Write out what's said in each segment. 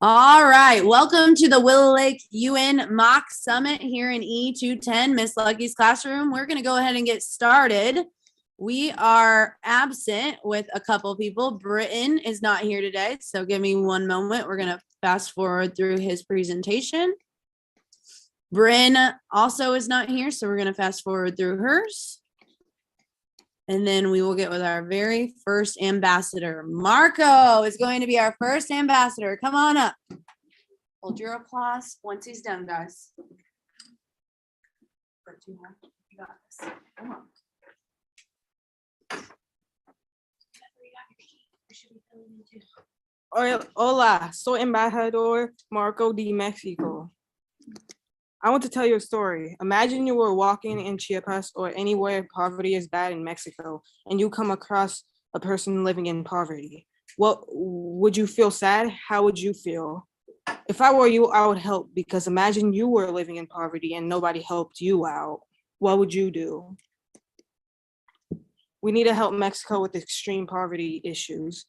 All right. Welcome to the Willow Lake UN Mock Summit here in E210, Miss Luckey's classroom. We're going to go ahead and get started. We are absent with a couple people. Britton is not here today, so give me one moment. We're going to fast forward through his presentation. Bryn also is not here, so we're going to fast forward through hers. And then we will get with our very first ambassador. Marco is going to be our first ambassador. Come on up. Hold your applause once he's done, guys. You got this. Come on. Hola, soy embajador Marco de Mexico. I want to tell you a story. Imagine you were walking in Chiapas or anywhere poverty is bad in Mexico, and you come across a person living in poverty. What would you feel sad? How would you feel? If I were you, I would help, because imagine you were living in poverty and nobody helped you out. What would you do? We need to help Mexico with extreme poverty issues.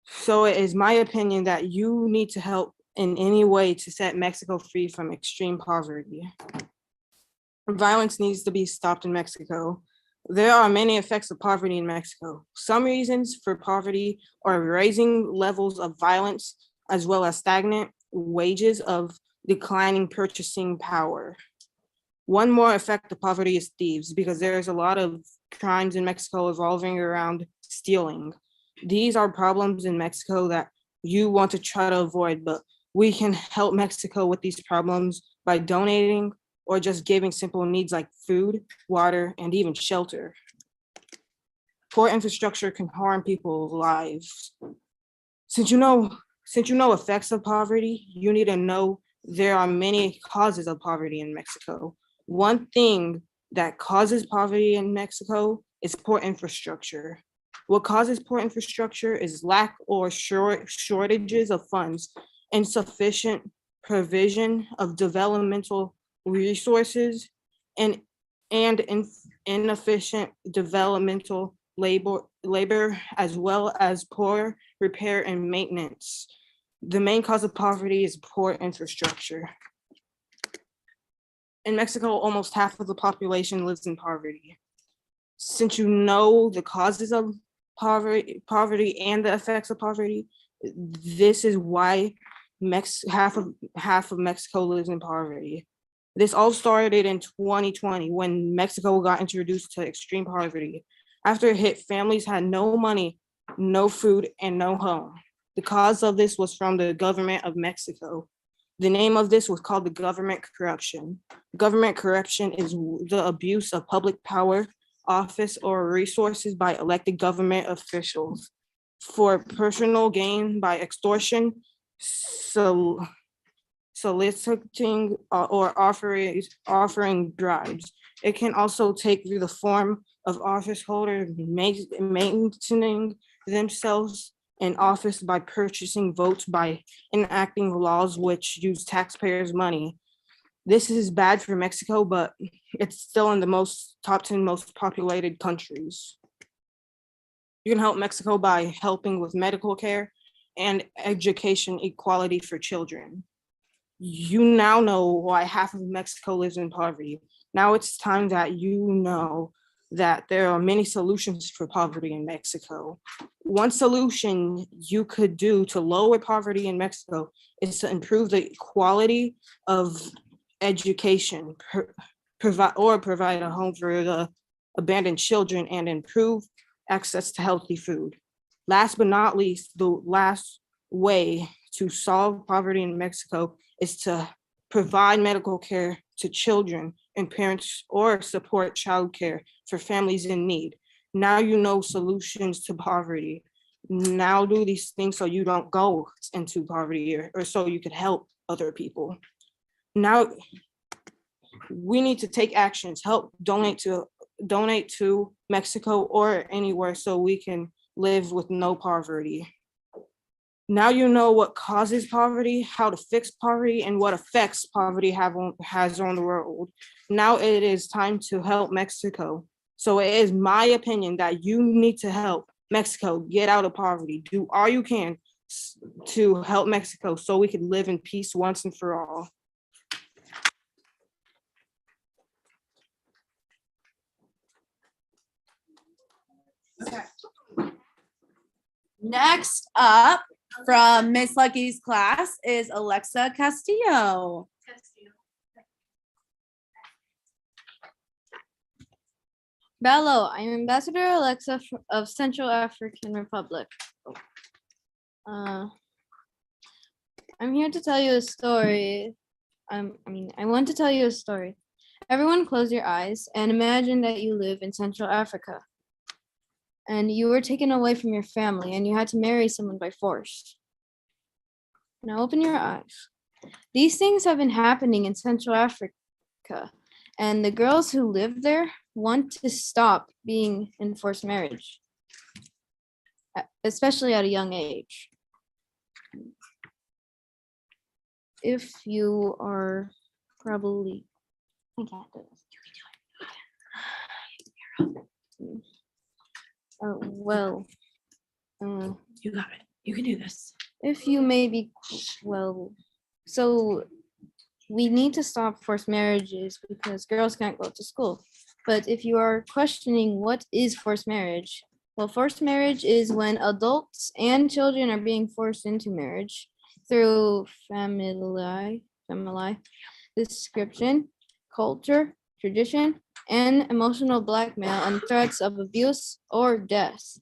So it is my opinion that you need to help in any way to set Mexico free from extreme poverty. Violence needs to be stopped in Mexico. There are many effects of poverty in Mexico. Some reasons for poverty are raising levels of violence, as well as stagnant wages of declining purchasing power. One more effect of poverty is thieves, because there's a lot of crimes in Mexico revolving around stealing. These are problems in Mexico that you want to try to avoid, but we can help Mexico with these problems by donating or just giving simple needs like food, water, and even shelter. Poor infrastructure can harm people's lives. Since you know effects of poverty, you need to know there are many causes of poverty in Mexico. One thing that causes poverty in Mexico is poor infrastructure. What causes poor infrastructure is lack or shortages of funds, insufficient provision of developmental resources, and inefficient developmental labor, as well as poor repair and maintenance. The main cause of poverty is poor infrastructure. In Mexico, almost half of the population lives in poverty. Since you know the causes of poverty and the effects of poverty, this is why half of Mexico lives in poverty. This all started in 2020 when Mexico got introduced to extreme poverty. After it hit, families had no money, no food, and no home. The cause of this was from the government of Mexico. The name of this was called the government corruption. Government corruption is the abuse of public power, office, or resources by elected government officials for personal gain by extortion, soliciting, or offering bribes. It can also take the form of office holders maintaining themselves in office by purchasing votes, by enacting laws which use taxpayers' money. This is bad for Mexico, but it's still in the top 10 most populated countries. You can help Mexico by helping with medical care and education equality for children. You now know why half of Mexico lives in poverty. Now it's time that you know that there are many solutions for poverty in Mexico. One solution you could do to lower poverty in Mexico is to improve the quality of education, provide a home for the abandoned children, and improve access to healthy food. Last but not least, the last way to solve poverty in Mexico is to provide medical care to children and parents, or support childcare for families in need. Now you know solutions to poverty. Now do these things so you don't go into poverty, or so you could help other people. Now we need to take actions, help donate to Mexico or anywhere so we can live with no poverty. Now you know what causes poverty, how to fix poverty, and what effects poverty has on the world. Now it is time to help Mexico. So it is my opinion that you need to help Mexico get out of poverty. Do all you can to help Mexico so we could live in peace once and for all. Next up from Miss Lucky's class is Alexa Castillo. Bello, I am Ambassador Alexa of Central African Republic. I'm here to tell you a story. I want to tell you a story. Everyone close your eyes and imagine that you live in Central Africa and you were taken away from your family and you had to marry someone by force. Now open your eyes. These things have been happening in Central Africa, and the girls who live there want to stop being in forced marriage, especially at a young age. If you are probably, I can't do this. You got it. You can do this. If you may be, so we need to stop forced marriages because girls can't go to school. But if you are questioning what is forced marriage, well, forced marriage is when adults and children are being forced into marriage through family, description, culture, tradition, and emotional blackmail and threats of abuse or death.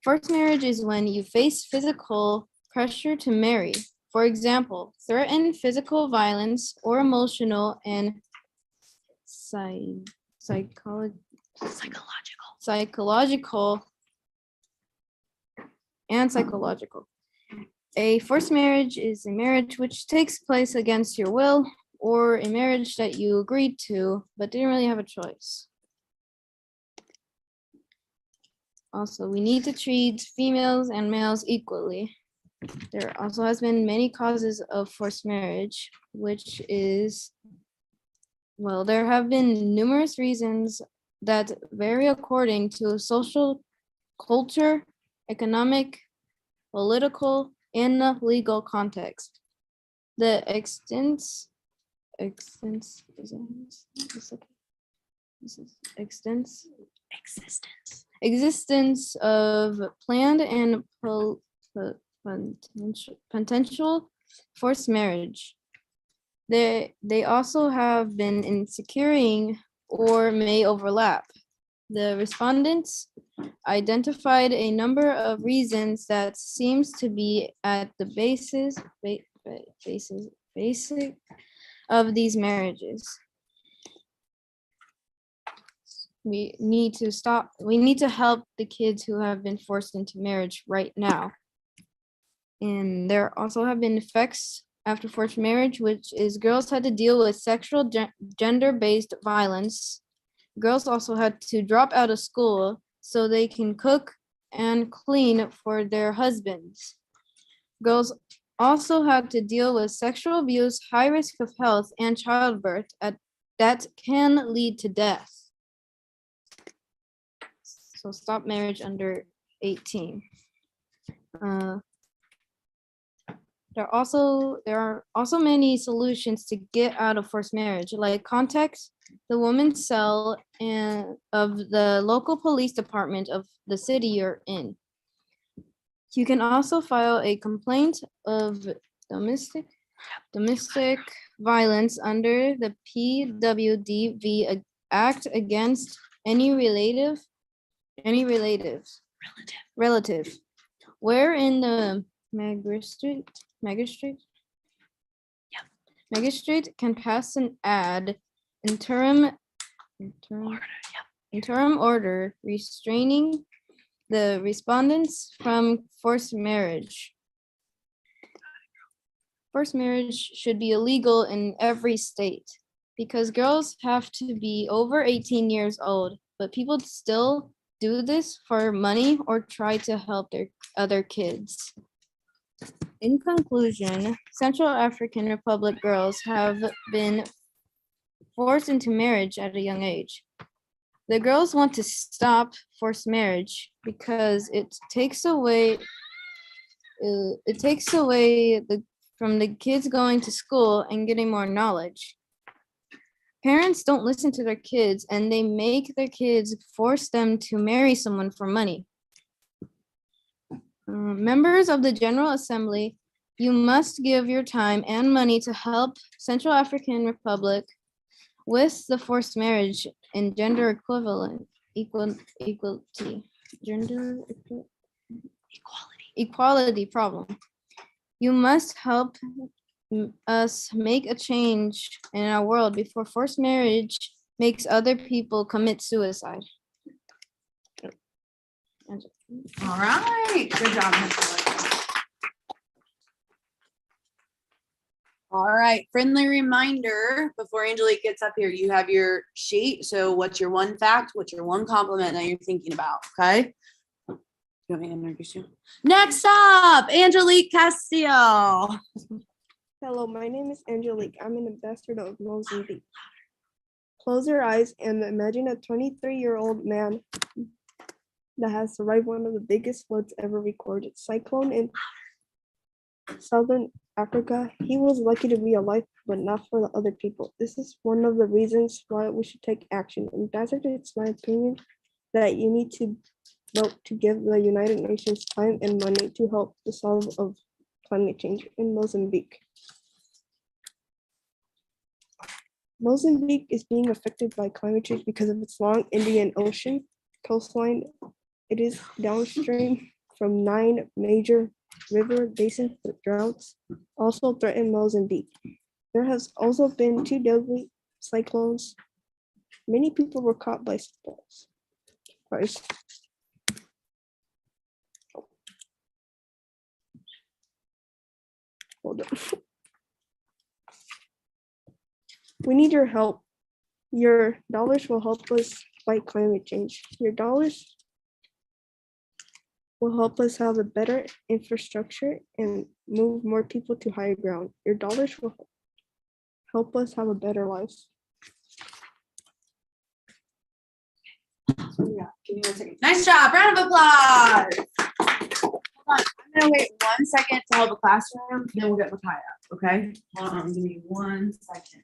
Forced marriage is when you face physical pressure to marry. For example, threaten physical violence or emotional and psychological and psychological. A forced marriage is a marriage which takes place against your will or a marriage that you agreed to but didn't really have a choice. Also, we need to treat females and males equally. There also has been many causes of forced marriage, which is, well, there have been numerous reasons that vary according to social, culture, economic, political, and legal context. The existence of planned and potential forced marriage. They also have been in securing or may overlap. The respondents identified a number of reasons that seems to be at the basic of these marriages. We need to help the kids who have been forced into marriage right now. And there also have been effects after forced marriage, which is girls had to deal with sexual gender-based violence. Girls also had to drop out of school so they can cook and clean for their husbands. Girls also had to deal with sexual abuse, high risk of health, and childbirth that can lead to death. So stop marriage under 18. There are also many solutions to get out of forced marriage, like contact the women's cell and of the local police department of the city you're in. You can also file a complaint of domestic violence under the PWDV Act against any relatives, wherein the magistrate can pass an interim order restraining the respondents from forced marriage. Forced marriage should be illegal in every state because girls have to be over 18 years old, but people still do this for money or try to help their other kids. In conclusion, Central African Republic girls have been forced into marriage at a young age. The girls want to stop forced marriage because it takes away It takes away from the kids going to school and getting more knowledge. Parents don't listen to their kids and they make their kids force them to marry someone for money. Members of the General Assembly, you must give your time and money to help Central African Republic with the forced marriage and gender equality problem. You must help us make a change in our world before forced marriage makes other people commit suicide. All right. Good job, Mr. Luckey. All right. Friendly reminder before Angelique gets up here, you have your sheet. So what's your one fact? What's your one compliment that you're thinking about? Okay. You want me to introduce you? Next up, Angelique Castillo. Hello, my name is Angelique. I'm an ambassador of Mozambique. Close your eyes and imagine a 23-year-old man that has survived one of the biggest floods ever recorded. Cyclone in Southern Africa. He was lucky to be alive, but not for the other people. This is one of the reasons why we should take action. Ambassador, it's my opinion that you need to vote to give the United Nations time and money to help the solve of climate change in Mozambique. Mozambique is being affected by climate change because of its long Indian Ocean coastline. It is downstream from 9 major river basins. Droughts also threaten Mozambique. There has also been 2 deadly cyclones. Many people were caught by storms. Hold on. We need your help. Your dollars will help us fight climate change. Your dollars will help us have a better infrastructure and move more people to higher ground. Your dollars will help us have a better life. Yeah, give me 1 second. Nice job. Round of applause. Hold on. I'm gonna wait 1 second to help the classroom, then we'll get Luckey up. Okay. Hold on. Give me 1 second.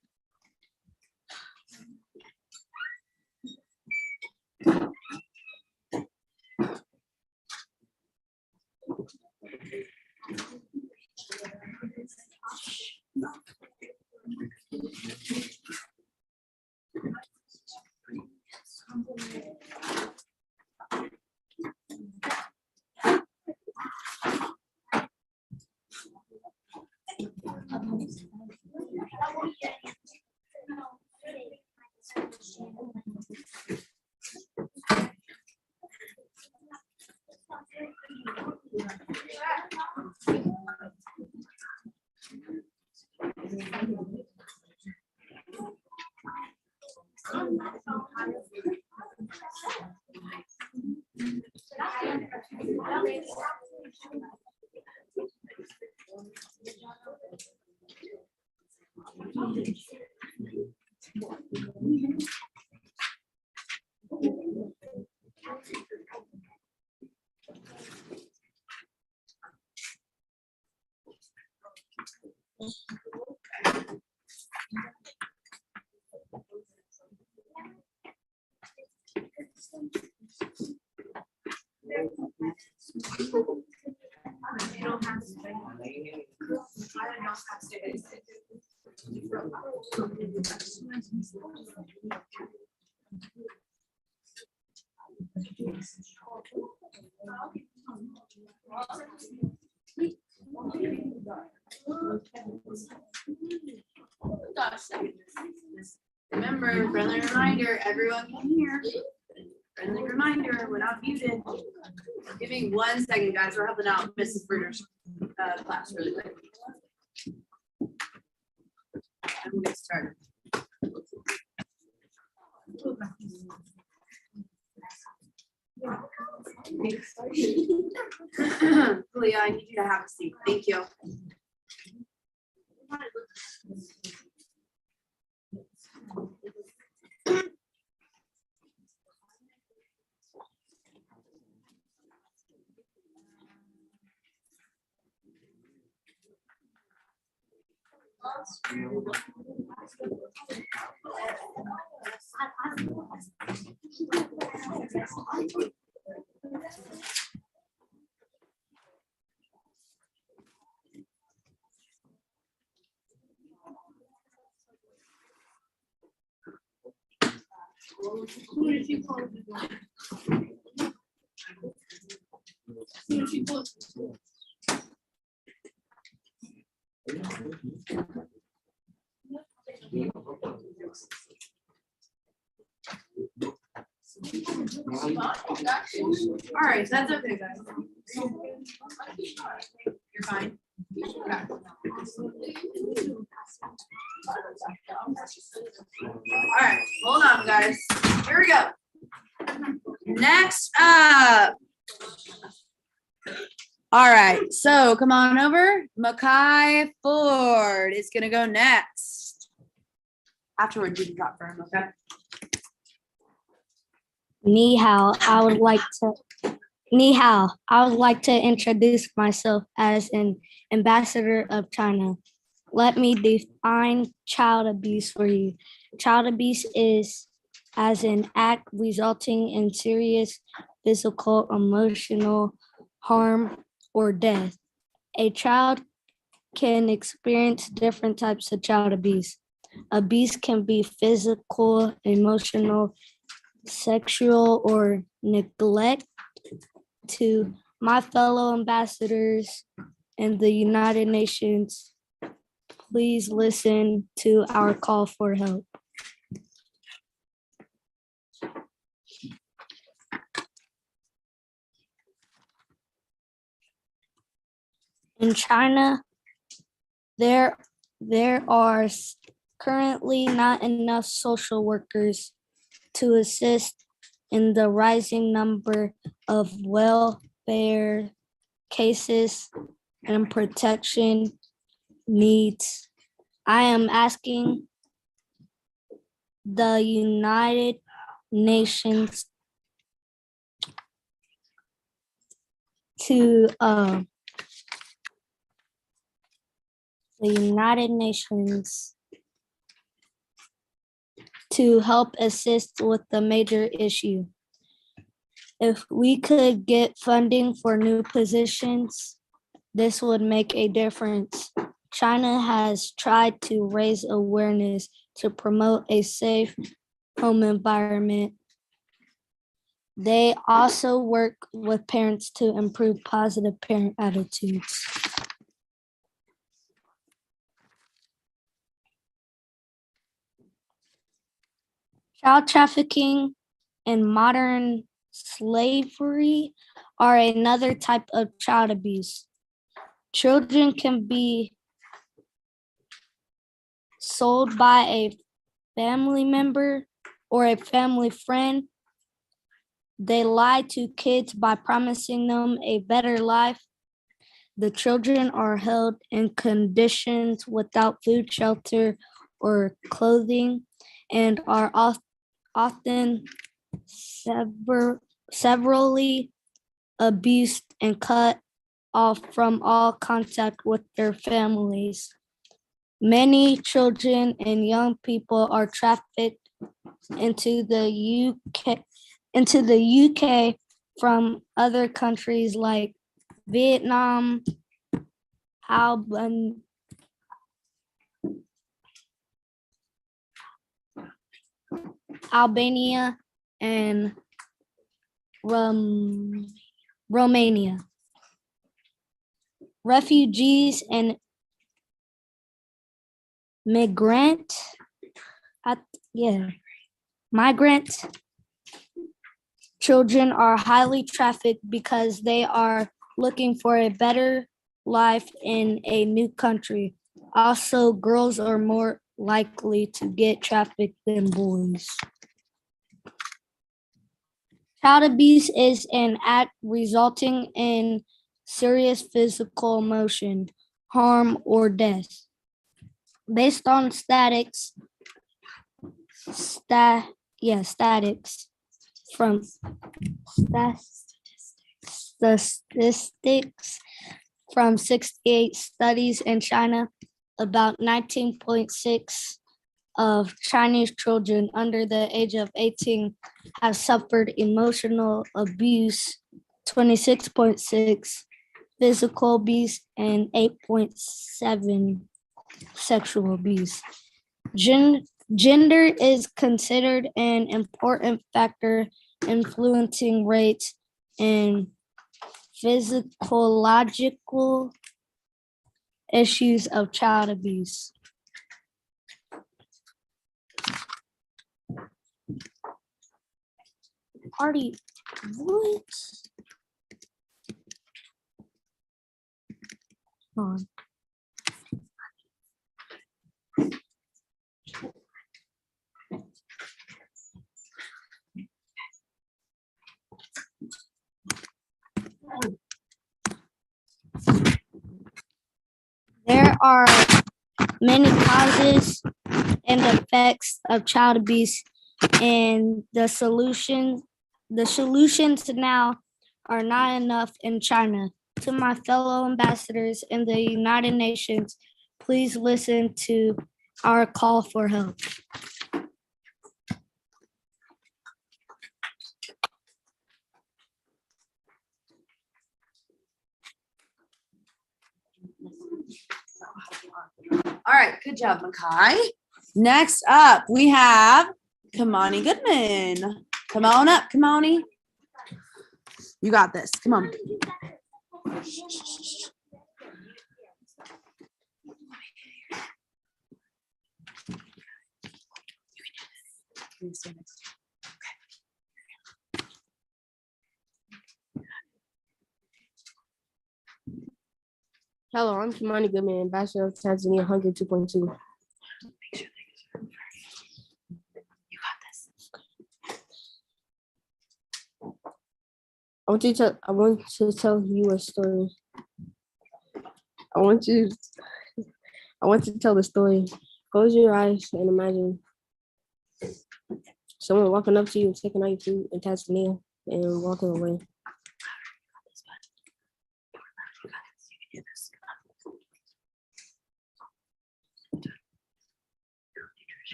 Remember, friendly reminder, everyone can hear. Friendly reminder, we're not muted. Give me 1 second, guys. We're helping out Mrs. Bruder's class really quick. And we'll get started. Leah, I need you to have a seat. Thank you. All right, that's okay, guys. You're fine. Okay. All right, hold on, guys. Here we go. Next up. All right, so come on over. Mackay Ford is gonna go next. Afterwards, you can drop for him, okay? Ni hao, I would like to Ni hao, I would like to introduce myself as an ambassador of China. Let me define child abuse for you. Child abuse is as an act resulting in serious physical, emotional harm or death. A child can experience different types of child abuse. Abuse can be physical, emotional, sexual, or neglect. To my fellow ambassadors in the United Nations, please listen to our call for help. In China, there are currently not enough social workers to assist in the rising number of welfare cases and protection needs. I am asking the United Nations to help assist with the major issue. If we could get funding for new positions, this would make a difference. China has tried to raise awareness to promote a safe home environment. They also work with parents to improve positive parent attitudes. Child trafficking and modern slavery are another type of child abuse. Children can be sold by a family member or a family friend. They lie to kids by promising them a better life. The children are held in conditions without food, shelter, or clothing, and are often severely abused and cut off from all contact with their families. Many children and young people are trafficked into the UK from other countries like Vietnam, Albania, and Romania. Refugees and migrant children are highly trafficked because they are looking for a better life in a new country. Also, girls are more likely to get trafficked than boys. Child abuse is an act resulting in serious physical, emotion, harm, or death. Based on statistics from 68 studies in China, about 19.6 of Chinese children under the age of 18 have suffered emotional abuse, 26.6 physical abuse, and 8.7 sexual abuse. Gender is considered an important factor influencing rates and physiological issues of child abuse. Party, what? Hold on. There are many causes and effects of child abuse, and the solutions now are not enough in China. To my fellow ambassadors in the United Nations, please listen to our call for help. All right, good job, Makai. Next up, we have Kamani Goodman. Come on up, Kamani. You got this. Come on. Hello, I'm Kimani Goodman, Ambassador of Tanzania, Hunger 2.2. I want to tell you a story. I want to tell the story. Close your eyes and imagine someone walking up to you and taking out your food in Tanzania and walking away.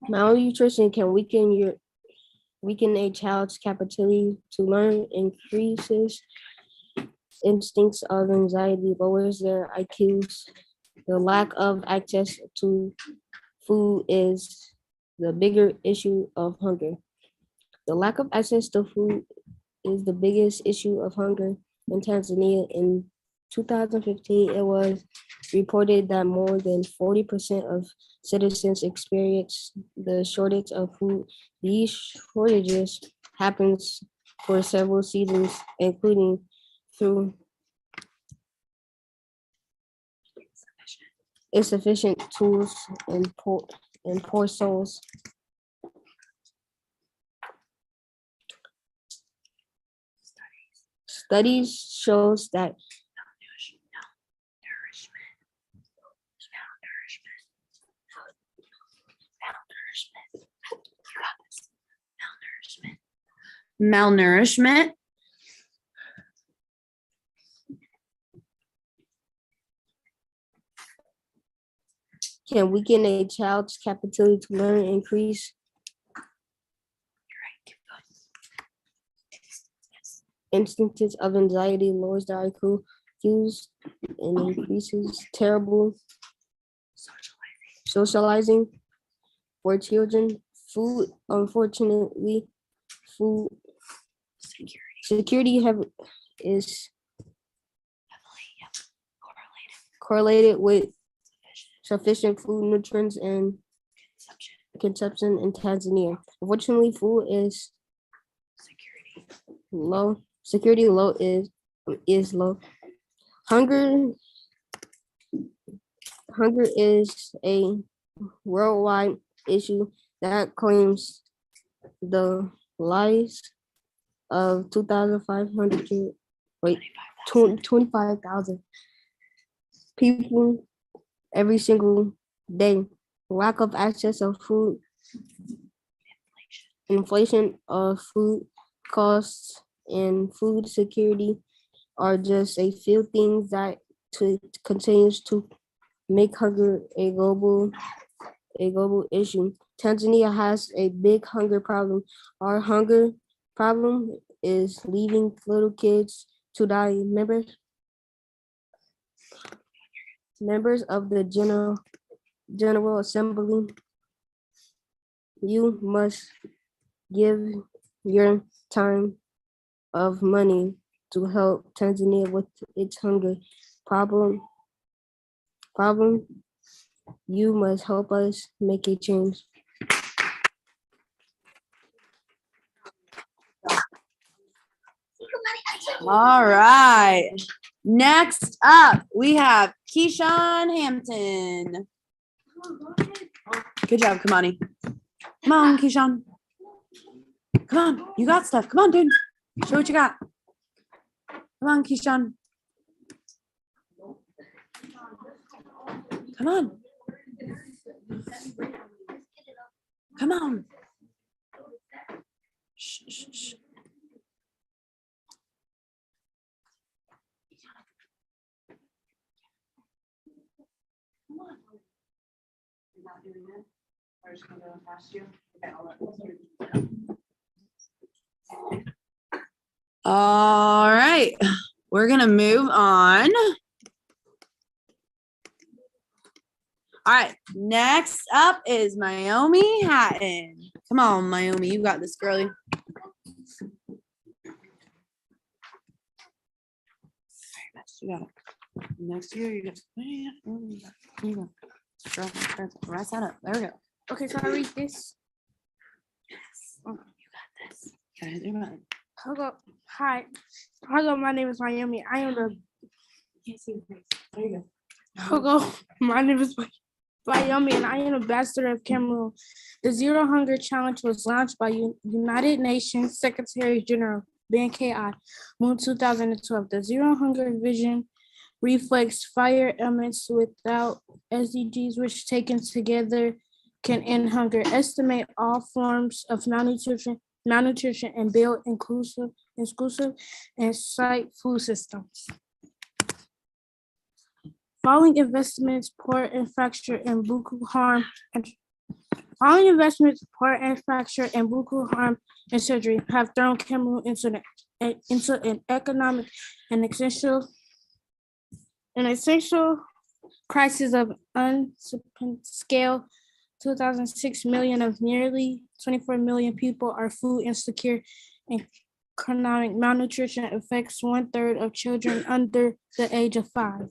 Malnutrition can weaken a child's capacity to learn, increases instincts of anxiety, lowers their IQs. The lack of access to food is the bigger issue of hunger. The lack of access to food is the biggest issue of hunger in Tanzania. In 2015, it was reported that more than 40% of citizens experience the shortage of food. These shortages happens for several seasons, including through insufficient tools and poor souls. Studies shows that Malnourishment. can weaken a child's capacity to learn and increase instances of anxiety, lowers their IQs, and increases terrible socializing for children. Unfortunately, food security is correlated with sufficient food nutrients and consumption in Tanzania. Unfortunately, food is low. Security low is low. Hunger is a worldwide issue that claims the lives of 25,000 people every single day. Lack of access of food inflation of food costs and food security are just a few things that continues to make hunger a global issue. Tanzania has a big hunger problem. Our hunger problem is leaving little kids to die. Members of the General Assembly, you must give your time of money to help Tanzania with its hunger problem. You must help us make a change. All right. Next up, we have Keyshawn Hampton. Good job, Kamani. Come on, Keyshawn. Come on, you got stuff. Come on, dude. Show what you got. Come on, Keyshawn. Come on. Come on. Shh, shh, shh. You're not doing it? We're just gonna go past you. Okay, I'll let All right, we're gonna move on. All right, next up is Naomi Hatton. Come on, Naomi, you got this, girlie. You got it. Next to you got. Here you go. Right side up. There we go. Okay, so I read this. Oh, you got this. Okay, do it. Hello, hi. Hello, my name is Naomi. I am the. Can't see your face. There you go. Hello, my name is Naomi, and I am ambassador of Cameroon. The Zero Hunger Challenge was launched by United Nations Secretary General Ban Ki-moon in 2012. The Zero Hunger Vision reflects 5 elements without SDGs, which taken together can end hunger, estimate all forms of malnutrition, and build inclusive and safe food systems. Following investments, poor infrastructure, and Boko Haram and surgery have thrown Cameroon into an economic and essential crisis of unprecedented scale. 2006 million of nearly 24 million people are food insecure, and chronic malnutrition affects 1/3 of children under the age of 5.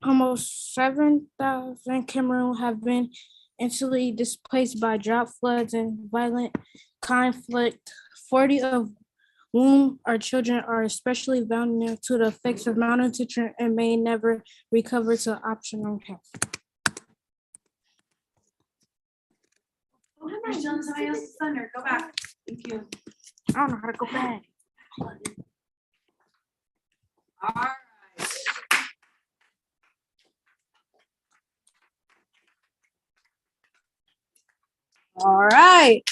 Almost 7,000 Cameroon have been internally displaced by drought, floods, and violent conflict. 40 of whom our children are especially vulnerable to the effects of malnutrition and may never recover to optimal health. You're stealing somebody else's thunder. Go back. Thank you. I don't know how to go back. All right. All right.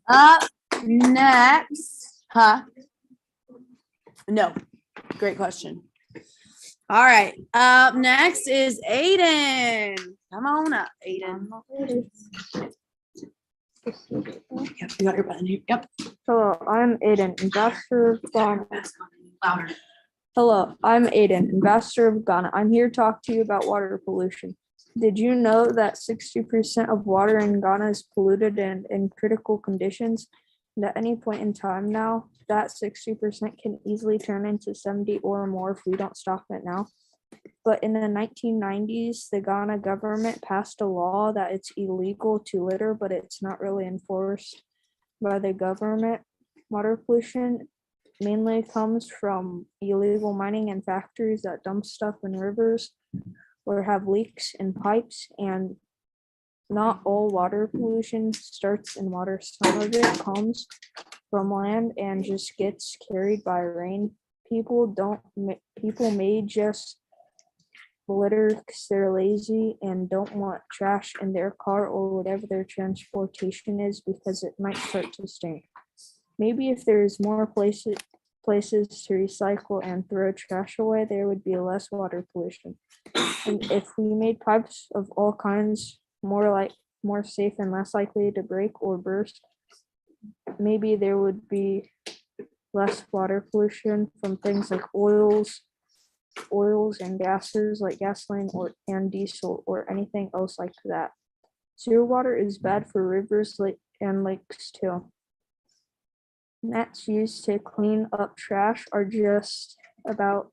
Up next, No. Great question. All right. Up next is Aiden. Come on up, Aiden. Yep, you got your button here. Yep. Hello, I'm Aiden, ambassador of Ghana. Louder. Hello, I'm Aiden, ambassador of Ghana. I'm here to talk to you about water pollution. Did you know that 60% of water in Ghana is polluted and in critical conditions? And at any point in time now, that 60% can easily turn into 70 or more if we don't stop it now. But in the 1990s, the Ghana government passed a law that it's illegal to litter, but it's not really enforced by the government. Water pollution mainly comes from illegal mining and factories that dump stuff in rivers or have leaks in pipes. And not all water pollution starts in water. Some of it comes from land and just gets carried by rain. People may just litter because they're lazy and don't want trash in their car or whatever their transportation is because it might start to stink. Maybe if there's more places to recycle and throw trash away, there would be less water pollution. And if we made pipes of all kinds more safe and less likely to break or burst, maybe there would be less water pollution from things like oils and gases like gasoline and diesel or anything else like that. Sewer water is bad for rivers and lakes too. Nets used to clean up trash are just about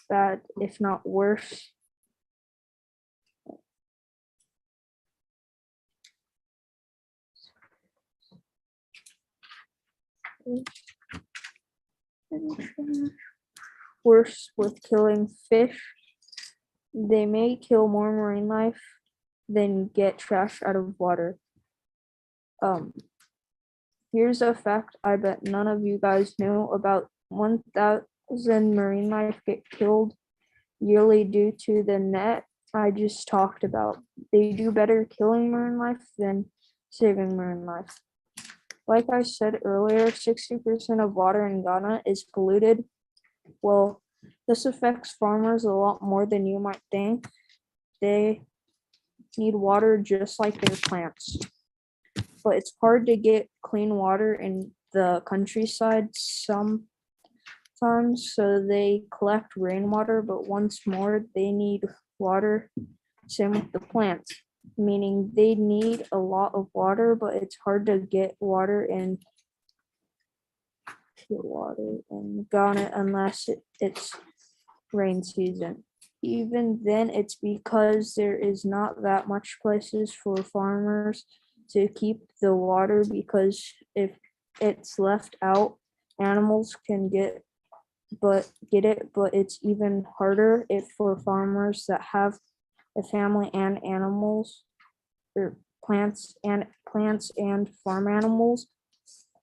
bad, if not worse. Worse with killing fish. They may kill more marine life than get trash out of water. Here's a fact I bet none of you guys knew. About 1,000 marine life get killed yearly due to the net I just talked about. They do better killing marine life than saving marine life. Like I said earlier, 60% of water in Ghana is polluted. Well, this affects farmers a lot more than you might think. They need water just like their plants. But it's hard to get clean water in the countryside sometimes, so they collect rainwater, but once more, they need water. Same with the plants, meaning they need a lot of water, but it's hard to get water in Ghana unless it's rain season. Even then, it's because there is not that much places for farmers to keep the water, because if it's left out, animals can get it, but it's even harder if for farmers that have a family and animals or plants and farm animals.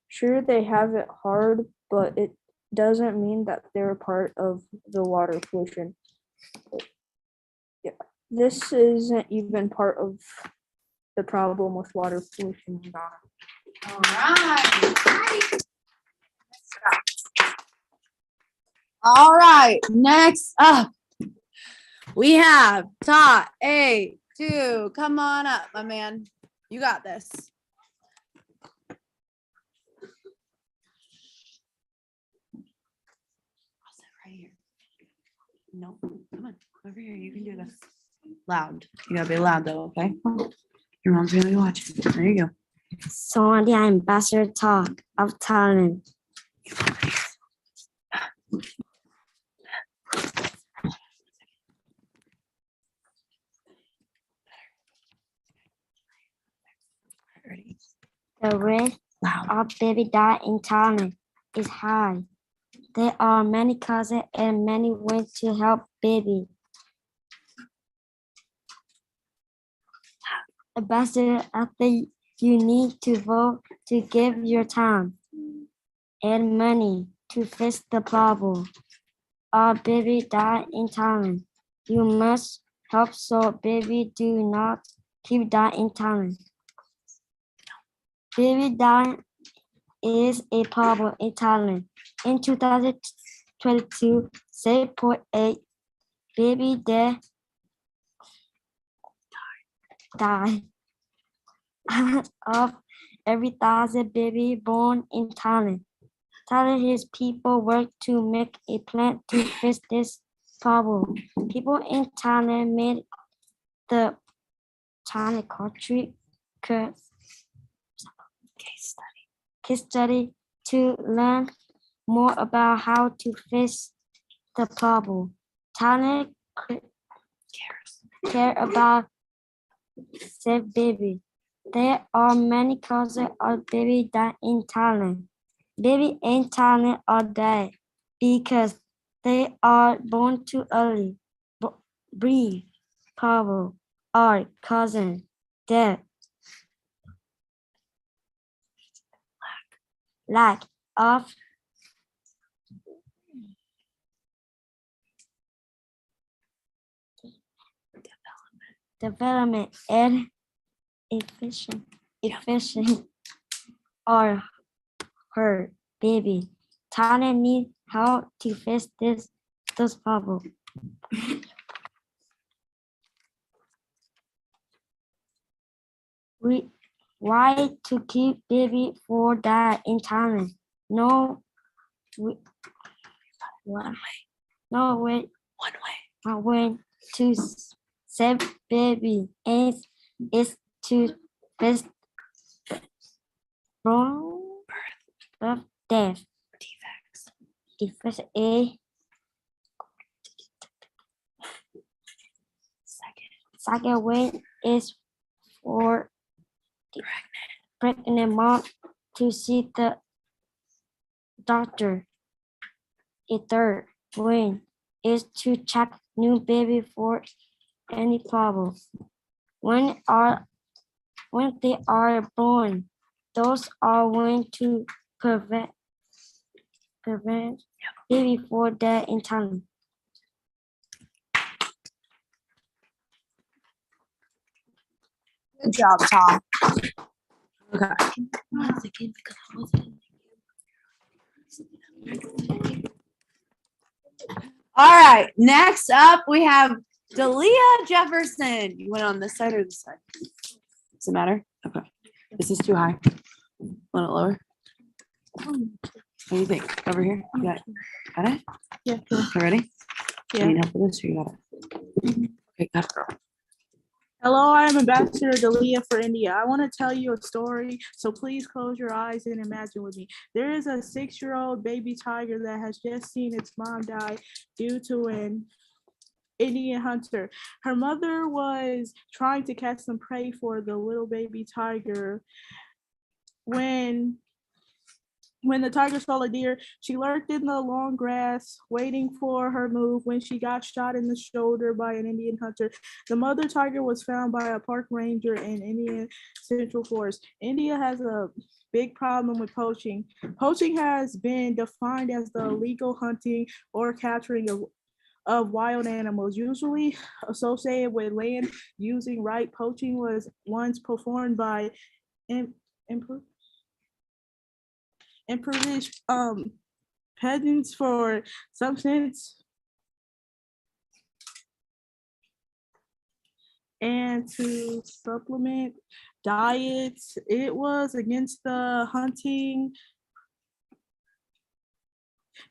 Sure, they have it hard, but it doesn't mean that they're a part of the water pollution. Yeah, this isn't even part of the problem with water pollution in Ghana. All right. All right. Next up, we have Tot A2. Come on up, my man. You got this. I'll sit right here. No, come on. Over here. You can do this. Loud. You gotta be loud though, okay? Your mom's gonna be watching. There you go. So I'm the ambassador talk of talent. Ready? The rate Loud. of baby die in Thailand is high. There are many causes and many ways to help baby. Ambassador, I think you need to vote to give your time and money to fix the problem. Our baby die in Thailand. You must help so baby do not keep dying in Thailand. Baby dying is a problem in Thailand. In 2022, 6.8 baby death died of every 1,000 baby born in Thailand. Thailand, his people work to make a plan to fix this problem. People in Thailand made the Thailand country case study to learn more about how to fix the problem. Thailand care about safe baby. There are many causes of baby die in Thailand. Baby in Thailand are dead because they are born too early. Breathe, power, or cousin, death. Lack of development and efficient or her baby. Tana needs help to fix this problem. Why to keep baby for that in time? No, we, no way. One way to save baby is to fix birth death. Defects a second way is for the pregnant mom to see the doctor. A third way is to check new baby for any problem. When they are born, those are going to prevent baby for death in time. Good job, Tom. Okay. All right. Next up, we have Dalia Jefferson. You went on this side or this side? Does it matter? Okay. This is too high. Want it lower? What do you think? Over here? You got it? Yeah. Okay, ready? Yeah. You need help with this or you got it? Okay, got it, girl. Hello, I am Ambassador Dalia for India. I want to tell you a story, so please close your eyes and imagine with me. There is a 6-year-old baby tiger that has just seen its mom die due to an Indian hunter. Her mother was trying to catch some prey for the little baby tiger. When the tiger saw a deer, she lurked in the long grass, waiting for her move when she got shot in the shoulder by an Indian hunter. The mother tiger was found by a park ranger in Indian Central Forest. India has a big problem with poaching. Poaching has been defined as the illegal hunting or capturing of wild animals, usually associated with land using right. Poaching was once performed by impoverished peasants for subsistence and to supplement diets. It was against the hunting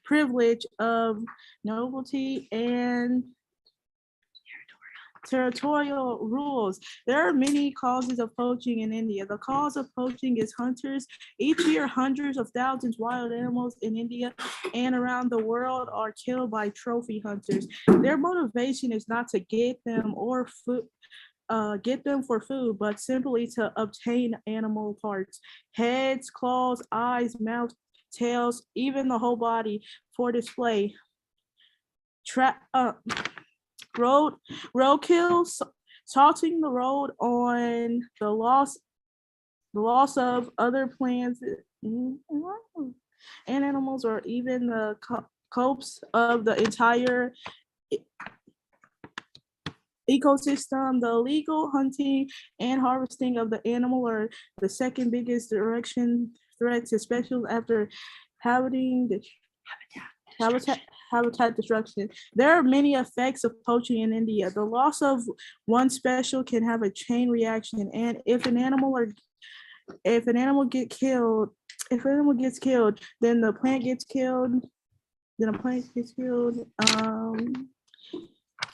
privilege of nobility and territorial rules. There are many causes of poaching in India. The cause of poaching is hunters. Each year, hundreds of thousands of wild animals in India and around the world are killed by trophy hunters. Their motivation is not to get them for food, but simply to obtain animal parts, heads, claws, eyes, mouth, tails, even the whole body for display. Roadkill, salting the road on the loss of other plants and animals, or even the copes of the entire ecosystem. The illegal hunting and harvesting of the animal are the second biggest direction threats, especially after habitat destruction. There are many effects of poaching in India. The loss of one species can have a chain reaction, and if an animal gets killed, then the plant gets killed.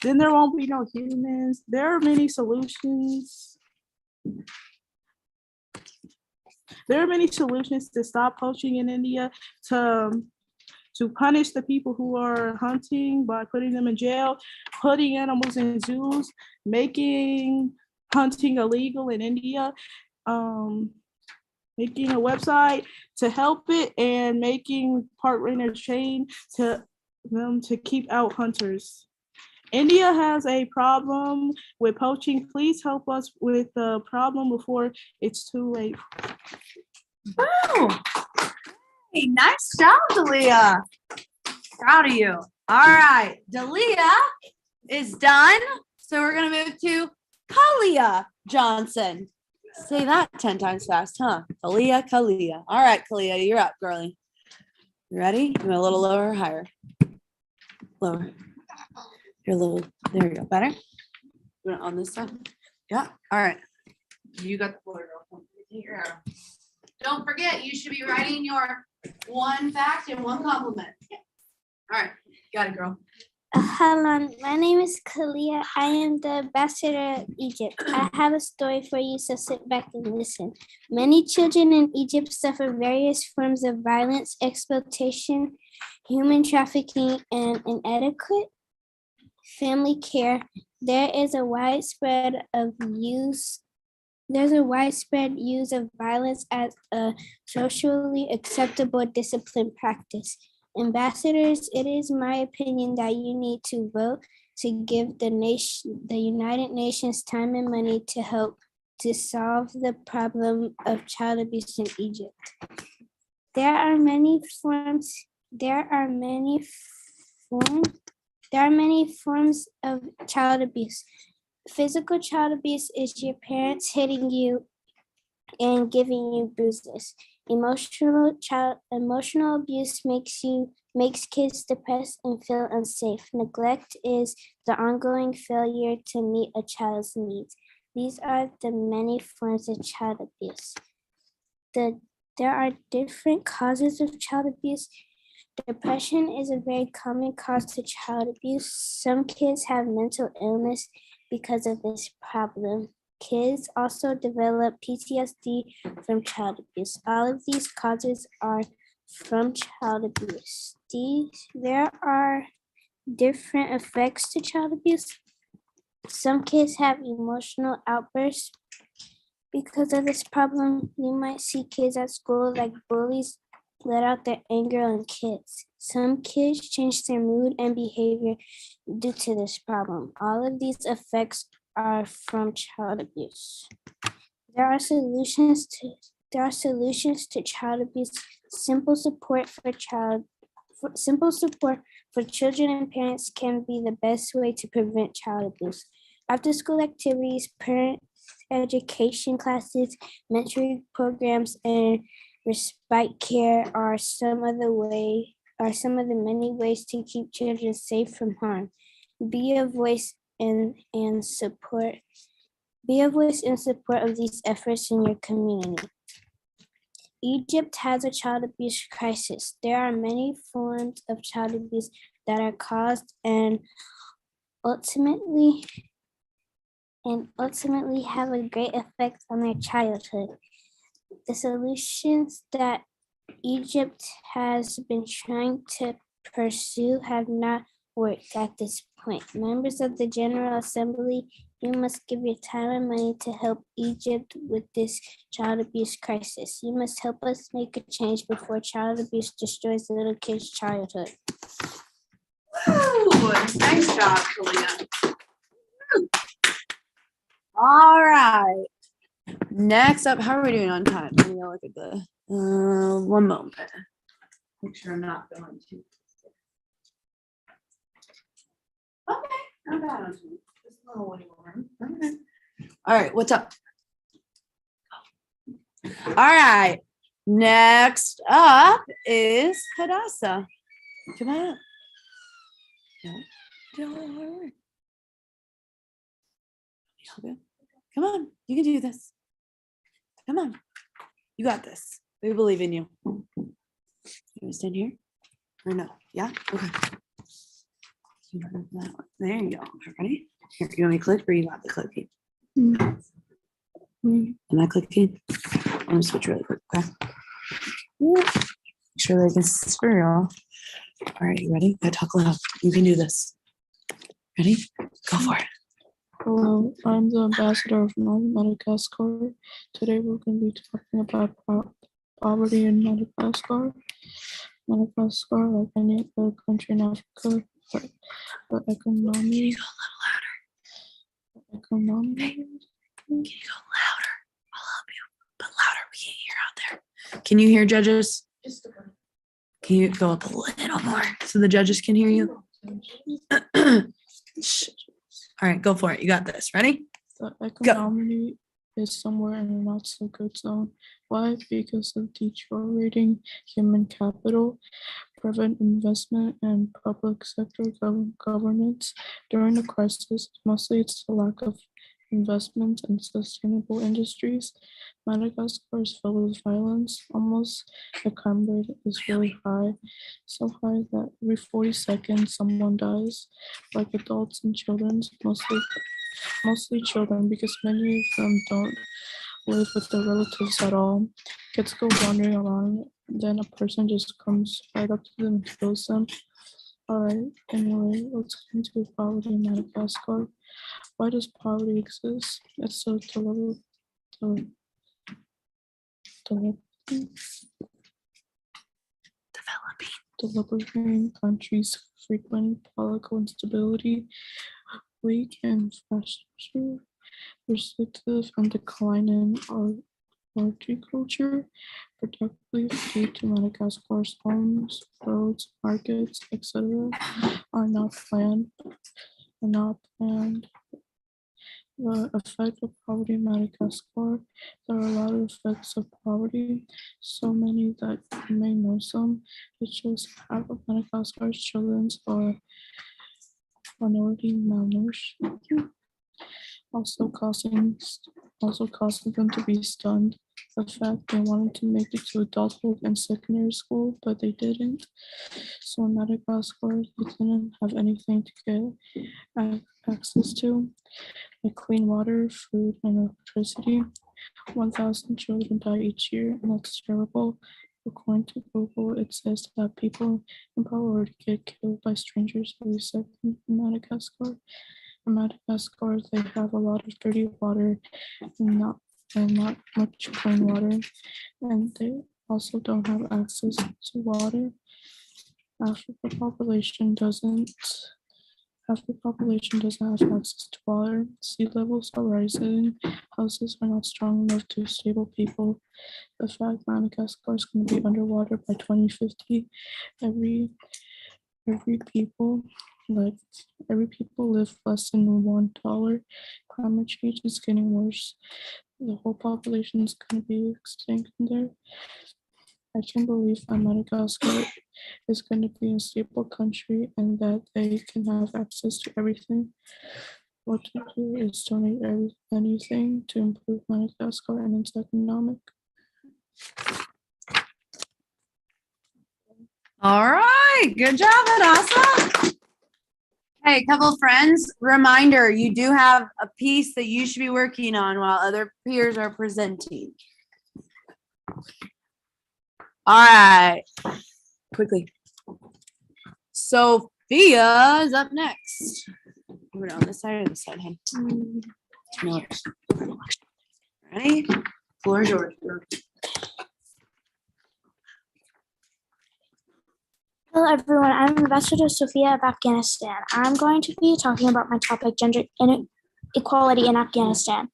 Then there won't be no humans. There are many solutions. There are many solutions to stop poaching in India, to punish the people who are hunting by putting them in jail, putting animals in zoos, making hunting illegal in India, making a website to help it, and making park rangers train to keep out hunters. India has a problem with poaching. Please help us with the problem before it's too late. Oh, hey, nice job, Dalia. Proud of you. All right, Dalia is done. So we're gonna move to Kalia Johnson. Say that 10 times fast, huh? Kalia. All right, Kalia, you're up, girlie. You ready? You want a little lower or higher? Lower. You're a little, there you go. Better? You want it on this side? Yeah. All right. You got the floor, girl. Take your arrow. Don't forget, you should be writing your one fact and one compliment. All right. Got it, girl. Hello, my name is Kalia. I am the ambassador of Egypt. I have a story for you, so sit back and listen. Many children in Egypt suffer various forms of violence, exploitation, human trafficking, and inadequate family care. There's a widespread use of violence as a socially acceptable discipline practice. Ambassadors, it is my opinion that you need to vote to give the United Nations time and money to help to solve the problem of child abuse in Egypt. There are many forms of child abuse. Physical child abuse is your parents hitting you and giving you bruises. Emotional abuse makes kids depressed and feel unsafe. Neglect is the ongoing failure to meet a child's needs. These are the many forms of child abuse. There are different causes of child abuse. Depression is a very common cause to child abuse. Some kids have mental illness because of this problem. Kids also develop PTSD from child abuse. All of these causes are from child abuse. There are different effects to child abuse. Some kids have emotional outbursts because of this problem. You might see kids at school like bullies let out their anger on kids. Some kids change their mood and behavior due to this problem. All of these effects are from child abuse. There are solutions to child abuse. Simple support for children and parents can be the best way to prevent child abuse. After school activities, parent education classes, mentoring programs, and respite care are some of the many ways to keep children safe from harm. Be a voice in support of these efforts in your community. Egypt has a child abuse crisis. There are many forms of child abuse that are caused and ultimately have a great effect on their childhood. The solutions that Egypt has been trying to pursue have not worked at this point. Members of the General Assembly, you must give your time and money to help Egypt with this child abuse crisis. You must help us make a change before child abuse destroys little kids' childhood. Ooh, nice job, Kalia. All right. Next up, how are we doing on time? Let me look at the one moment. Make sure I'm not going too. Okay, not bad on time. Just a little wiggle room. Okay. All right, what's up? All right. Next up is Hadassah. Come on up. Come on, you can do this. Come on, you got this. We believe in you. You want to stand here or no? Yeah, okay. There you go. Ready? Here, you want me to click or you got the clicking? Am I clicking? I'm gonna switch really quick. Okay. Make sure they can see y'all. All right, you ready? I talk loud. You can do this. Ready? Go for it. Hello, I'm the ambassador of North Madagascar. Today we're going to be talking about poverty in Madagascar. Madagascar, like any other country in Africa, but economy. Can you go louder? I'll help you. But louder, we can't hear out there. Can you hear, judges? Can you go up a little more so the judges can hear you? All right, go for it. You got this. Ready? The economy is somewhere in a not so good zone. Why? Because of deteriorating human capital, private investment, and public sector governance. During the crisis, mostly it's the lack of investment in sustainable industries. Madagascar is filled with violence. Almost the crime rate is really high, so high that every 40 seconds someone dies, like adults and children, mostly children, because many of them don't live with their relatives at all. Kids go wandering around, then a person just comes right up to them and kills them. Alright, anyway, let's get into poverty in Madagascar. Why does poverty exist? It's so developing countries frequent political instability, weak infrastructure, restrictive and declining horticulture, particularly due to Madagascar's homes, roads, markets, etc., are not planned. The effect of poverty in Madagascar. There are a lot of effects of poverty, so many that you may know some. It shows half of Madagascar's children are minority malnourished, also causing them to be stunned. The fact they wanted to make it to adulthood and secondary school, but they didn't. So in Madagascar, they didn't have anything to get access to, like clean water, food, and electricity. 1,000 children die each year, and that's terrible. According to Google, it says that people in poverty get killed by strangers every second in Madagascar. In Madagascar, they have a lot of dirty water and not much clean water, and they also don't have access to water. Half the population doesn't have access to water. Sea levels are rising. Houses are not strong enough to stable people. The fact Madagascar is going to be underwater by 2050. Every people live less than $1. Climate change is getting worse. The whole population is going to be extinct in there. I can't believe that Madagascar is going to be a stable country and that they can have access to everything. What to do is donate anything to improve Madagascar and its economic. All right, good job, Vanessa. Hey, a couple of friends, reminder, you do have a piece that you should be working on while other peers are presenting. All right, quickly. Sophia is up next. Over on this side or this side, hey? No. Ready? Floor is yours. Hello everyone, I'm Ambassador Sophia of Afghanistan. I'm going to be talking about my topic, gender inequality in Afghanistan.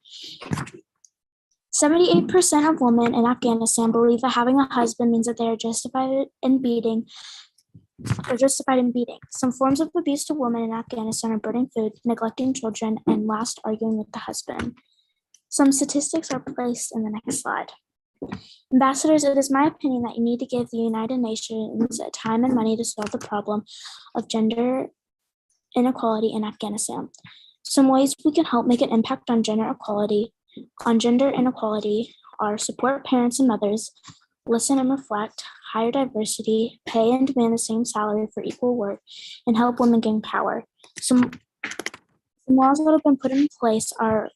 78% of women in Afghanistan believe that having a husband means that they are justified in beating. Some forms of abuse to women in Afghanistan are burning food, neglecting children, and last arguing with the husband. Some statistics are placed in the next slide. Ambassadors, it is my opinion that you need to give the United Nations time and money to solve the problem of gender inequality in Afghanistan. Some ways we can help make an impact on gender inequality are support parents and mothers, listen and reflect, hire diversity, pay and demand the same salary for equal work, and help women gain power. Some laws that have been put in place are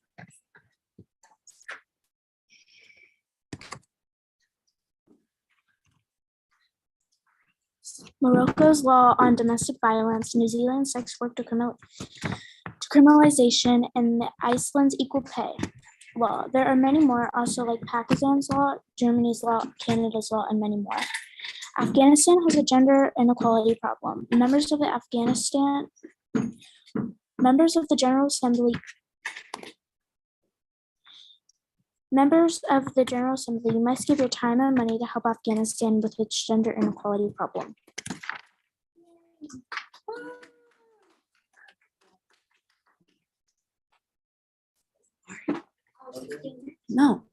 Morocco's law on domestic violence, New Zealand's sex work decriminalization, and Iceland's equal pay law. There are many more, also like Pakistan's law, Germany's law, Canada's law, and many more. Afghanistan has a gender inequality problem. Members of the General Assembly, you must give your time and money to help Afghanistan with its gender inequality problem. No.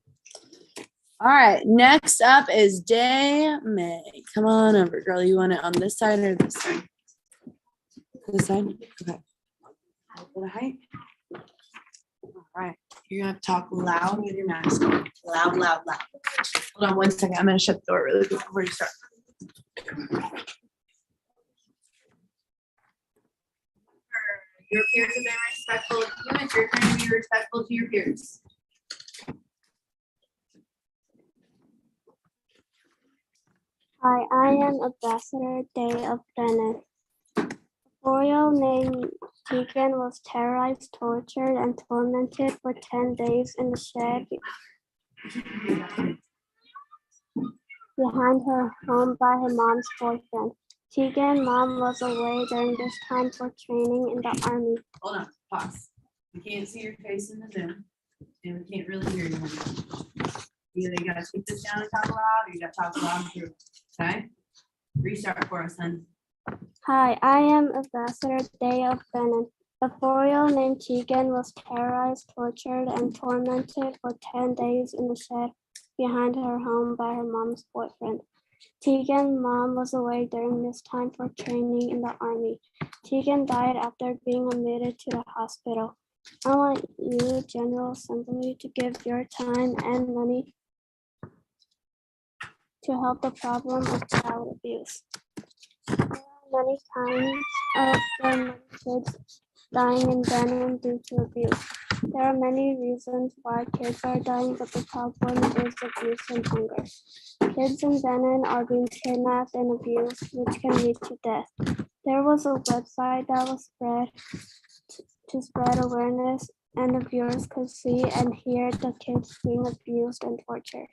All right, next up is Day May. Come on over, girl. You want it on this side or this side? This side? Okay. For the height. All right. You're gonna have to talk loud with your mask on. Loud, loud, loud. Hold on 1 second. I'm gonna shut the door really quick before you start. Your peers have been respectful of you. It's your turn to be respectful to your peers. Hi, I am Ambassador Day of Bennett. A 4-year-old named Tegan was terrorized, tortured, and tormented for 10 days in the shed behind her home by her mom's boyfriend. Tegan's mom was away during this time for training in the army. Hold on, pause. We can't see your face in the Zoom, and we can't really hear you. Either you gotta keep this down and talk loud, or you gotta talk loud and through. Okay? Restart for us then. Hi, I am Ambassador Day of Bennett. A 4-year-old named Tegan was terrorized, tortured, and tormented for 10 days in the shed behind her home by her mom's boyfriend. Tegan's mom was away during this time for training in the army. Tegan died after being admitted to the hospital. I want you, General Assembly, to give your time and money to help the problem of child abuse. There are many kinds of many kids dying in Benin due to abuse. There are many reasons why kids are dying, but the problem is abuse and hunger. Kids in Benin are being kidnapped and abused, which can lead to death. There was a website that was spread to spread awareness, and the viewers could see and hear the kids being abused and tortured.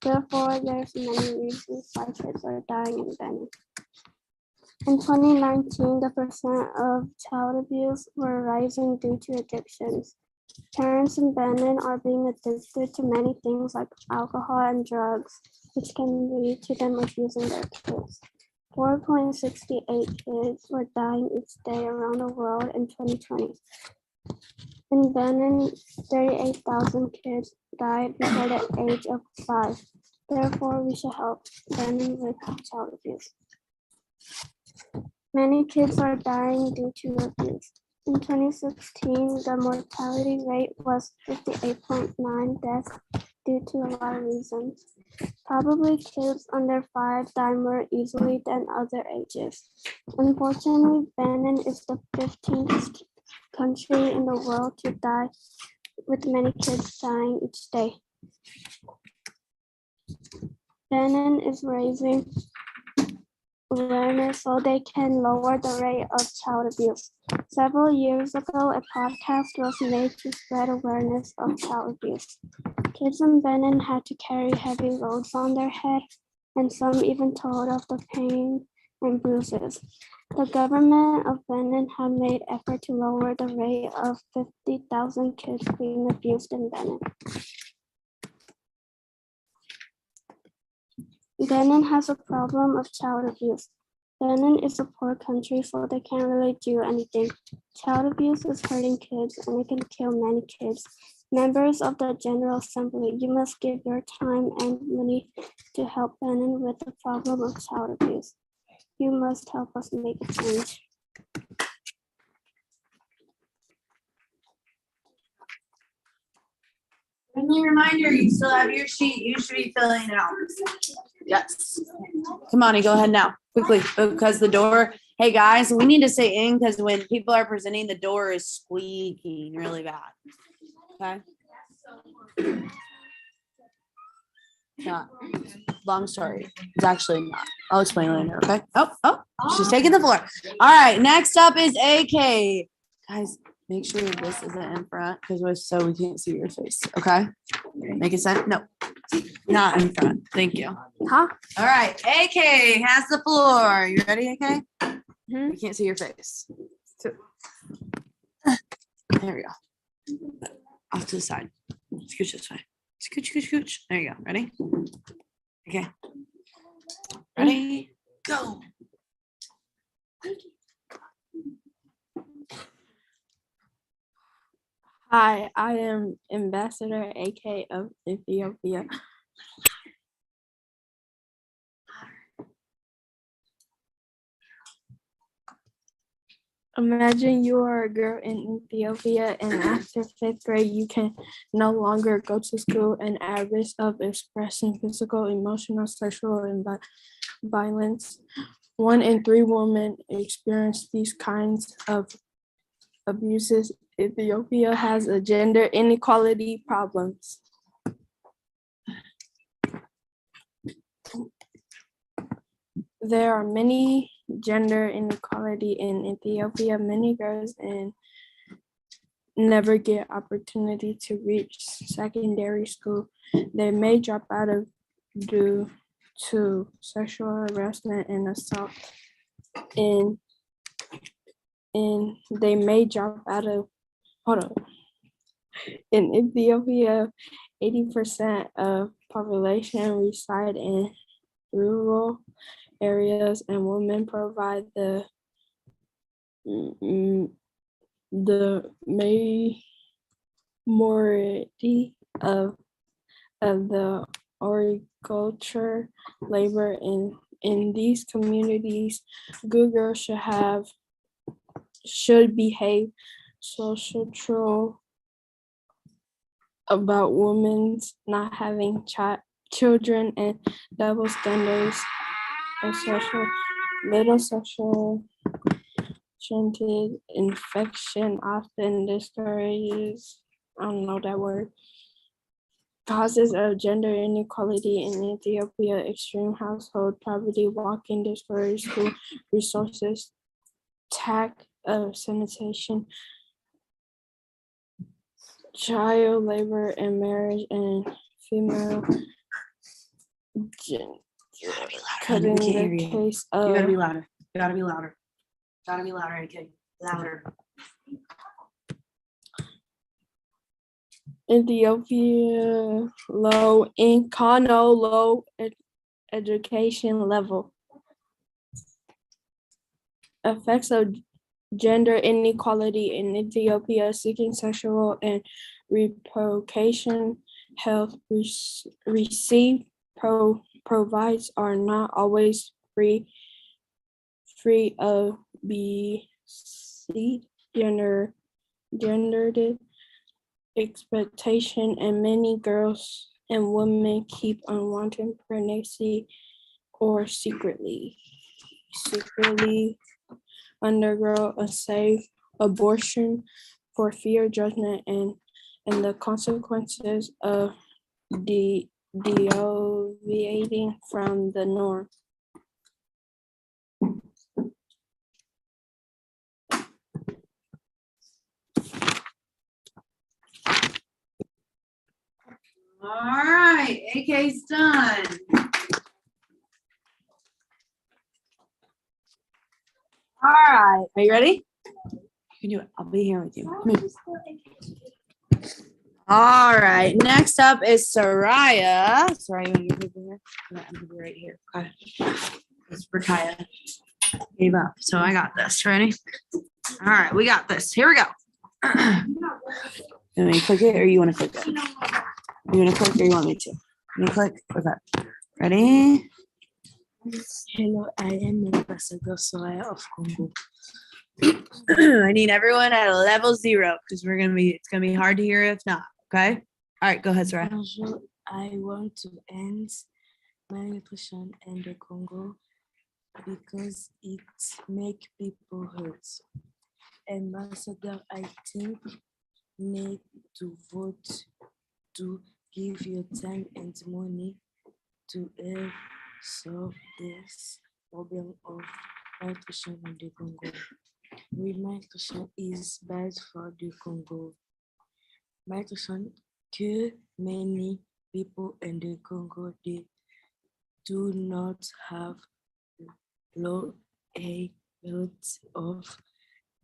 Therefore, there's many reasons why kids are dying in Benin. In 2019, the percent of child abuse were rising due to addictions. Parents in Benin are being addicted to many things like alcohol and drugs, which can lead to them abusing their kids. 4.68 kids were dying each day around the world in 2020. In Benin, 38,000 kids died before the age of 5. Therefore, we should help Benin with child abuse. Many kids are dying due to abuse. In 2016, the mortality rate was 58.9 deaths due to a lot of reasons. Probably kids under 5 die more easily than other ages. Unfortunately, Benin is the 15th country in the world to die, with many kids dying each day. Benin is raising awareness so they can lower the rate of child abuse. Several years ago, a podcast was made to spread awareness of child abuse. Kids in Benin had to carry heavy loads on their head, and some even told of the pain and bruises. The government of Benin had made effort to lower the rate of 50,000 kids being abused in Benin. Benin has a problem of child abuse. Benin is a poor country, so they can't really do anything. Child abuse is hurting kids, and it can kill many kids. Members of the General Assembly, you must give your time and money to help Benin with the problem of child abuse. You must help us make a change. Friendly reminder, you still have your sheet. You should be filling it out. Yes. Come on, go ahead now, quickly, because the door, hey guys, we need to stay in because when people are presenting, the door is squeaking really bad. Okay. Not long story. It's actually not. I'll explain later. Okay. Oh, she's taking the floor. All right. Next up is AK. Guys, make sure this isn't in front because so we can't see your face. Okay. Make it sense? No, not in front. Thank you. Huh? All right. AK has the floor. You ready, AK? We can't see your face. There we go. Off to the side. Scooch this way. Scooch, scooch, scooch. There you go. Ready? Okay. Ready? Go. Hi, I am Ambassador AK of Ethiopia. Imagine you are a girl in Ethiopia and after 5th grade, you can no longer go to school and at risk of expressing physical, emotional, sexual, and violence. 1 in 3 women experience these kinds of abuses. Ethiopia has a gender inequality problems. There are many gender inequality in Ethiopia. Many girls and never get opportunity to reach secondary school. They may drop out of due to sexual harassment and assault. And they may drop out of, hold on. In Ethiopia, 80% of population reside in rural areas and women provide the majority of the agriculture labor in these communities. Good girls should behave social about women's not having children and double standards of little social infection often discourages, I don't know that word, causes of gender inequality in Ethiopia, extreme household poverty, walking discouraged school resources, lack of sanitation, child labor and marriage, and female cutting the case of. You gotta be louder. You gotta be louder. Gotta be louder, AK. Louder. Ethiopia low education level. Effects of gender inequality in Ethiopia, seeking sexual and reproduction health receive provides are not always free of gendered expectation, and many girls and women keep unwanted pregnancy or secretly undergo a safe abortion for fear judgment and the consequences of deviating from the norm. All right, AK's done. All right, are you ready? You can do it. I'll be here with you. Come here. All right, next up is Soraya. Soraya, you want to get over here? I'm gonna be right here. Okay. It's for Kaya. Gave up, so I got this. Ready? All right, we got this. Here we go. You want me to click it or you want to click it? You want to click or you want me to? You click? Okay. Ready? Hello, I am Ambassador Soraya of Congo. I need everyone at a level 0 because it's gonna be hard to hear if not. Okay. All right, go ahead, Soraya. Bonjour, I want to end malnutrition in the Congo because it makes people hurt. Ambassador, I think need to vote to give your time and money to help solve this problem of malnutrition in the Congo. Malnutrition is bad for the Congo. Malnutrition kills many people in the Congo. They do not have low levels of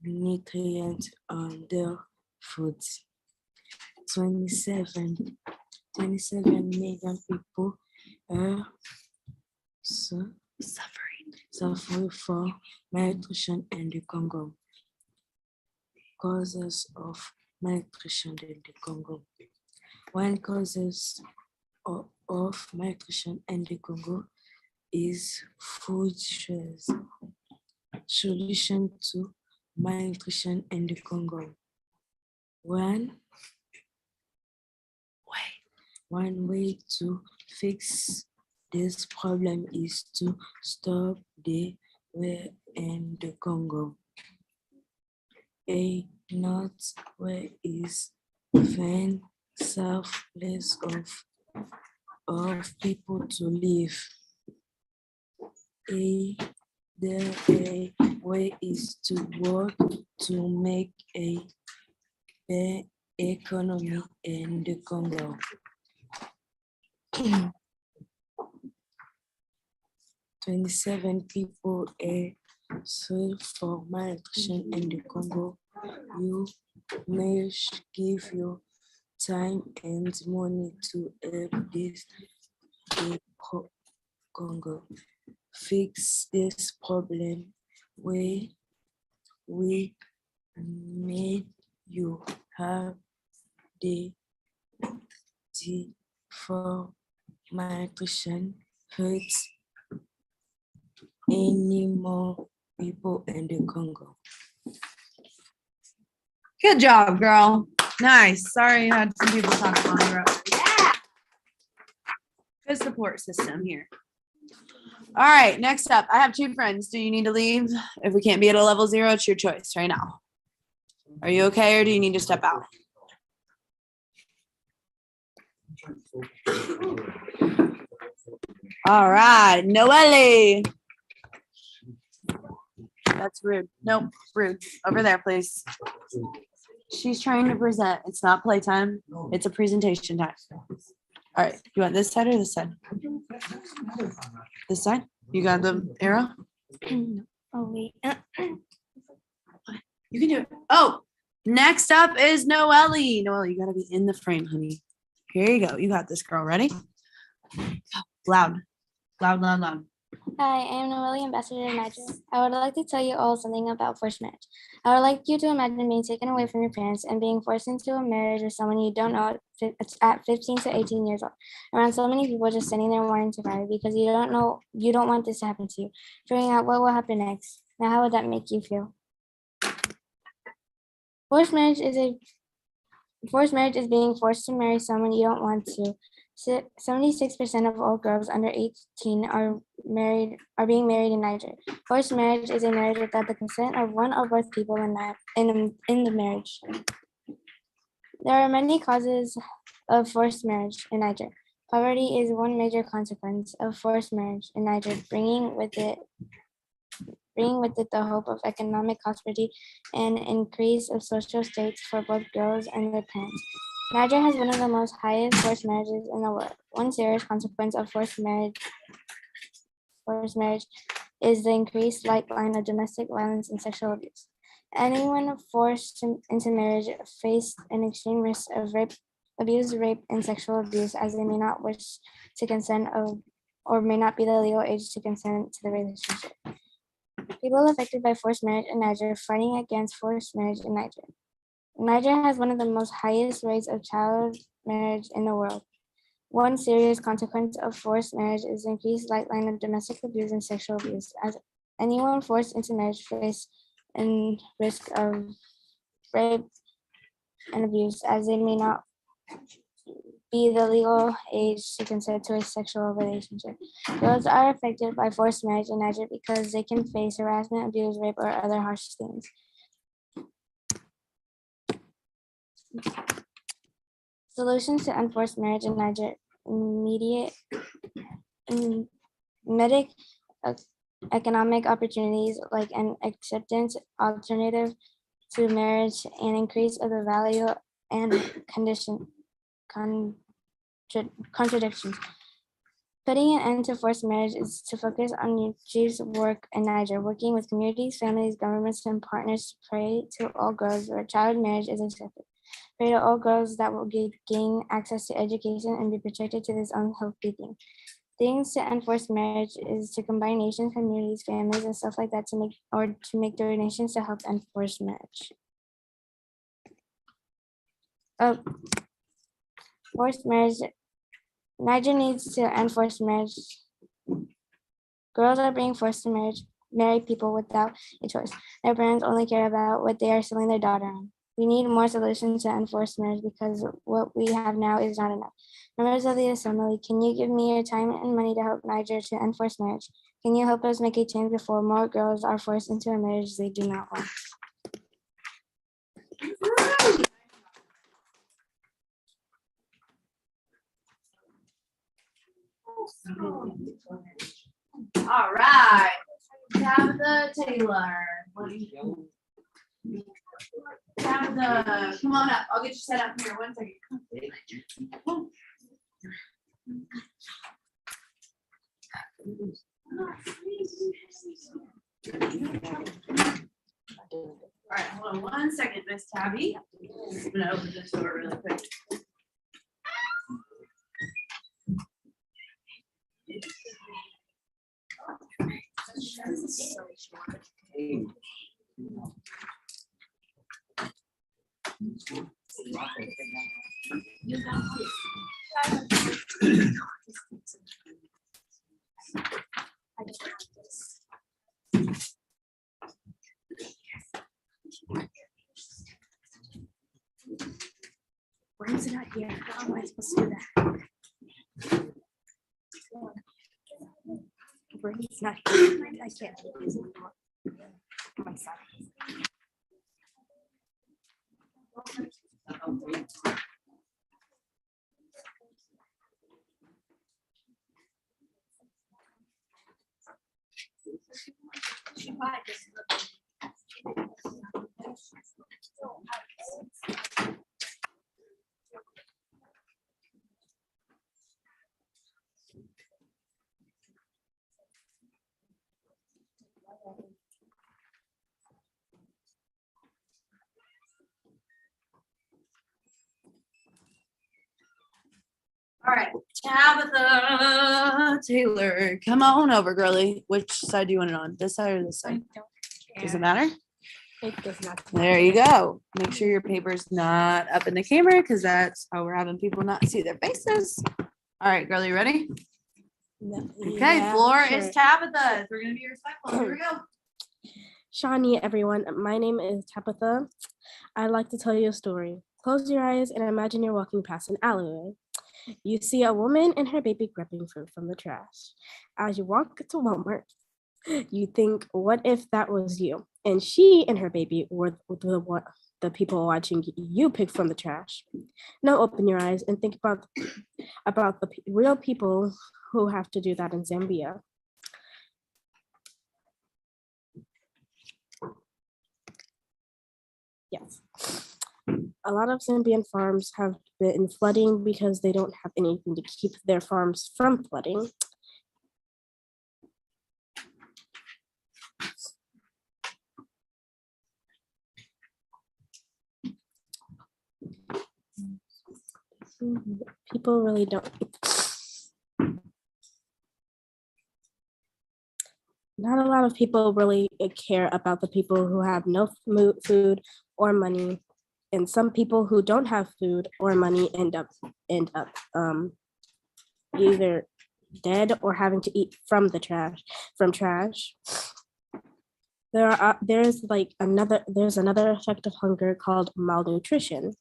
nutrients on their food. 27 million people are suffering from malnutrition in the Congo. Causes of malnutrition in the Congo. One causes of malnutrition in the Congo is food shares. Solution to malnutrition in the Congo. One way to fix this problem is to stop the war in the Congo. Not where is find safe place of people to live. The way is to work to make a better economy in the Congo. 27 people are served for malnutrition in the Congo. You may give your time and money to help the Congo fix this problem. We made you have the for malnutrition hurts any more people in the Congo. Good job, girl. Nice. Sorry you had some people talking on the road. Yeah. Good support system here. All right, next up, I have two friends. Do you need to leave? If we can't be at a level 0, it's your choice right now. Are you okay, or do you need to step out? All right, Noelle. That's rude. Nope, rude. Over there, please. She's trying to present. It's not playtime. It's a presentation time. All right, you want this side or this side? This side? You got the arrow? Oh, wait. You can do it. Oh, next up is Noelle. Noelle, you gotta be in the frame, honey. Here you go. You got this, girl. Ready? Loud. Loud, loud, loud. Hi, I am Noelle, Ambassador of Niger. I would like to tell you all something about forced marriage. I would like you to imagine being taken away from your parents and being forced into a marriage with someone you don't know at 15 to 18 years old, around so many people just sitting there wanting to cry because you don't want this to happen to you, figuring out what will happen next. Now, how would that make you feel? Forced marriage is being forced to marry someone you don't want to. 76% of all girls under 18 are being married in Niger. Forced marriage is a marriage without the consent of one or both people in the marriage. There are many causes of forced marriage in Niger. Poverty is one major consequence of forced marriage in Niger, bringing with it the hope of economic prosperity and increase of social states for both girls and their parents. Niger has one of the most highest forced marriages in the world. One serious consequence of forced marriage is the increased lifeline of domestic violence and sexual abuse. Anyone forced into marriage face an extreme risk of abuse, rape, and sexual abuse, as they may not wish to consent or may not be the legal age to consent to the relationship. People affected by forced marriage in Niger fighting against forced marriage in Niger. Niger has one of the most highest rates of child marriage in the world. One serious consequence of forced marriage is the increased lifeline of domestic abuse and sexual abuse, as anyone forced into marriage face and risk of rape and abuse, as they may not be the legal age to consent to a sexual relationship. Girls are affected by forced marriage in Niger because they can face harassment, abuse, rape, or other harsh things. Solutions to unforced marriage in Niger: immediate economic opportunities like an acceptance alternative to marriage and increase of the value and contradictions. Putting an end to forced marriage is to focus on Chief's work in Niger, working with communities, families, governments, and partners to pray to all girls where child marriage is accepted. Pray to all girls that will gain access to education and be protected to this unhealthy thing. Things to end forced marriage is to combine nations, communities, families, and stuff like that to make donations to help end forced marriage. of forced marriage. Niger needs to end forced marriage. Girls are being forced to marry people without a choice. Their parents only care about what they are selling their daughter on. We need more solutions to enforce marriage because what we have now is not enough. Members of the assembly, can you give me your time and money to help Niger to enforce marriage? Can you help us make a change before more girls are forced into a marriage they do not want? All right. Tabitha Taylor. What do you do? Tabitha, come on up. I'll get you set up here. 1 second. All right, hold on 1 second, Miss Tabby. I'm gonna open this door really quick. Why is it not here? How am I supposed to do that? Brady's not here. I can't do this anymore. My son. All right, Tabitha Taylor, come on over, girly. Which side do you want it on? This side or this side? Does it matter? It does not. There you go. Make sure your paper's not up in the camera because that's how we're having people not see their faces. All right, girl, you ready? Okay, Yeah, floor sure. is Tabitha. We're gonna be respectful. Here we go. Shawnee, everyone. My name is Tabitha. I'd like to tell you a story. Close your eyes and imagine you're walking past an alleyway. You see a woman and her baby grabbing fruit from the trash. As you walk to Walmart, you think, what if that was you? And she and her baby were the people watching you pick from the trash. Now open your eyes and think about the real people who have to do that in Zambia. Yes. A lot of Zambian farms have been flooding because they don't have anything to keep their farms from flooding. People really don't. Not a lot of people really care about the people who have no food or money, and some people who don't have food or money end up either dead or having to eat from trash. There's another effect of hunger called malnutrition.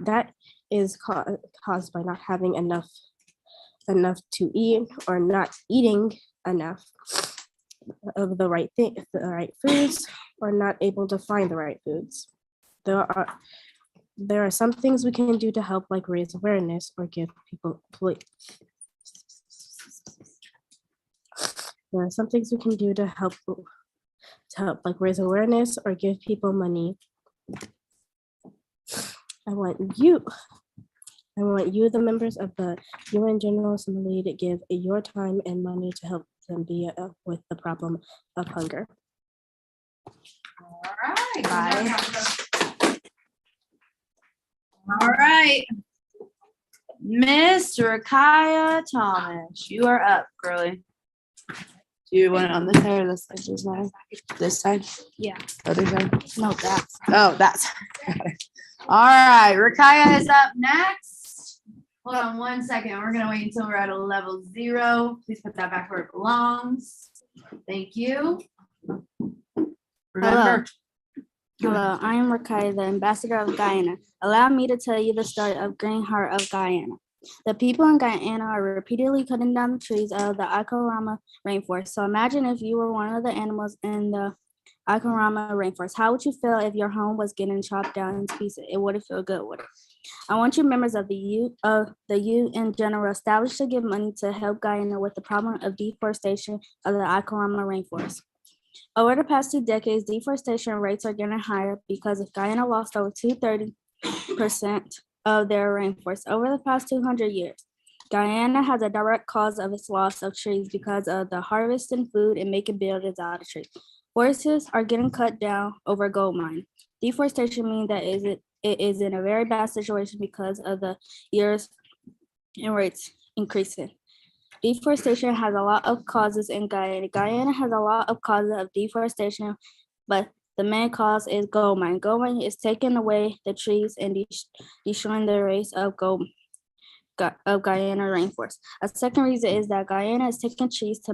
That is caused by not having enough to eat or not eating enough of the right foods, or not able to find the right foods. There are some things we can do to help, like raise awareness or give people There are some things we can do to help like raise awareness or give people money. I want you, the members of the UN General Assembly, to give your time and money to help Zambia with the problem of hunger. All right. Bye. All right. Miss Rakaya Thomas, you are up, girly. Do you want it on this side or this side? This side? This side? Yeah. Other side? No, that's. Oh, that's. Got it. All right, Rakaya is up next. Hold on 1 second. We're gonna wait until we're at a level 0. Please put that back where it belongs. Thank you. Remember. Hello, I am Rakai, the ambassador of Guyana. Allow me to tell you the story of Green Heart of Guyana. The people in Guyana are repeatedly cutting down the trees of the Akorama rainforest. So imagine if you were one of the animals in the Akorama rainforest. How would you feel if your home was getting chopped down into pieces? It wouldn't feel good, would it? I want you members of the UN General established to give money to help Guyana with the problem of deforestation of the Akorama rainforest. Over the past 2 decades, deforestation rates are getting higher because if Guyana lost over 230% of their rainforest over the past 200 years. Guyana has a direct cause of its loss of trees because of the harvesting food and making buildings out of trees. Forests are getting cut down over gold mine. Deforestation means that it is in a very bad situation because of the years and rates increasing. Deforestation has a lot of causes in Guyana. Guyana has a lot of causes of deforestation, but the main cause is gold mine. Gold mine is taking away the trees and destroying the race of Guyana rainforest. A second reason is that Guyana is taking trees to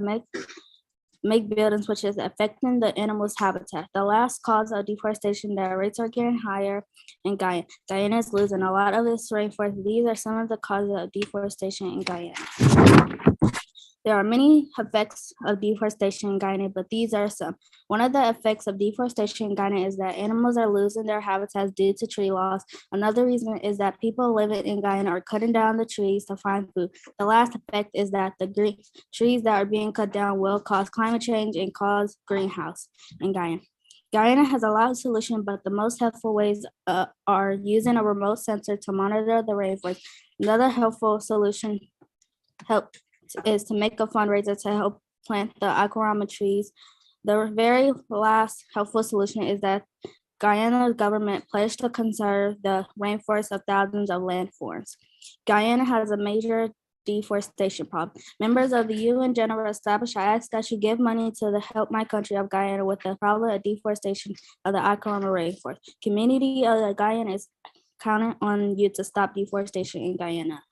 make buildings, which is affecting the animals' habitat. The last cause of deforestation, the rates are getting higher in Guyana. Guyana is losing a lot of its rainforest. These are some of the causes of deforestation in Guyana. There are many effects of deforestation in Guyana, but these are some. One of the effects of deforestation in Guyana is that animals are losing their habitats due to tree loss. Another reason is that people living in Guyana are cutting down the trees to find food. The last effect is that the trees that are being cut down will cause climate change and cause greenhouse in Guyana. Guyana has a lot of solutions, but the most helpful ways are using a remote sensor to monitor the rainforest. Another helpful solution is to make a fundraiser to help plant the Akorama trees. The very last helpful solution is that Guyana's government pledged to conserve the rainforest of thousands of landforms. Guyana has a major deforestation problem. Members of the UN General established, I ask that you give money to help my country of Guyana with the problem of deforestation of the Akorama rainforest. Community of Guyana is counting on you to stop deforestation in Guyana.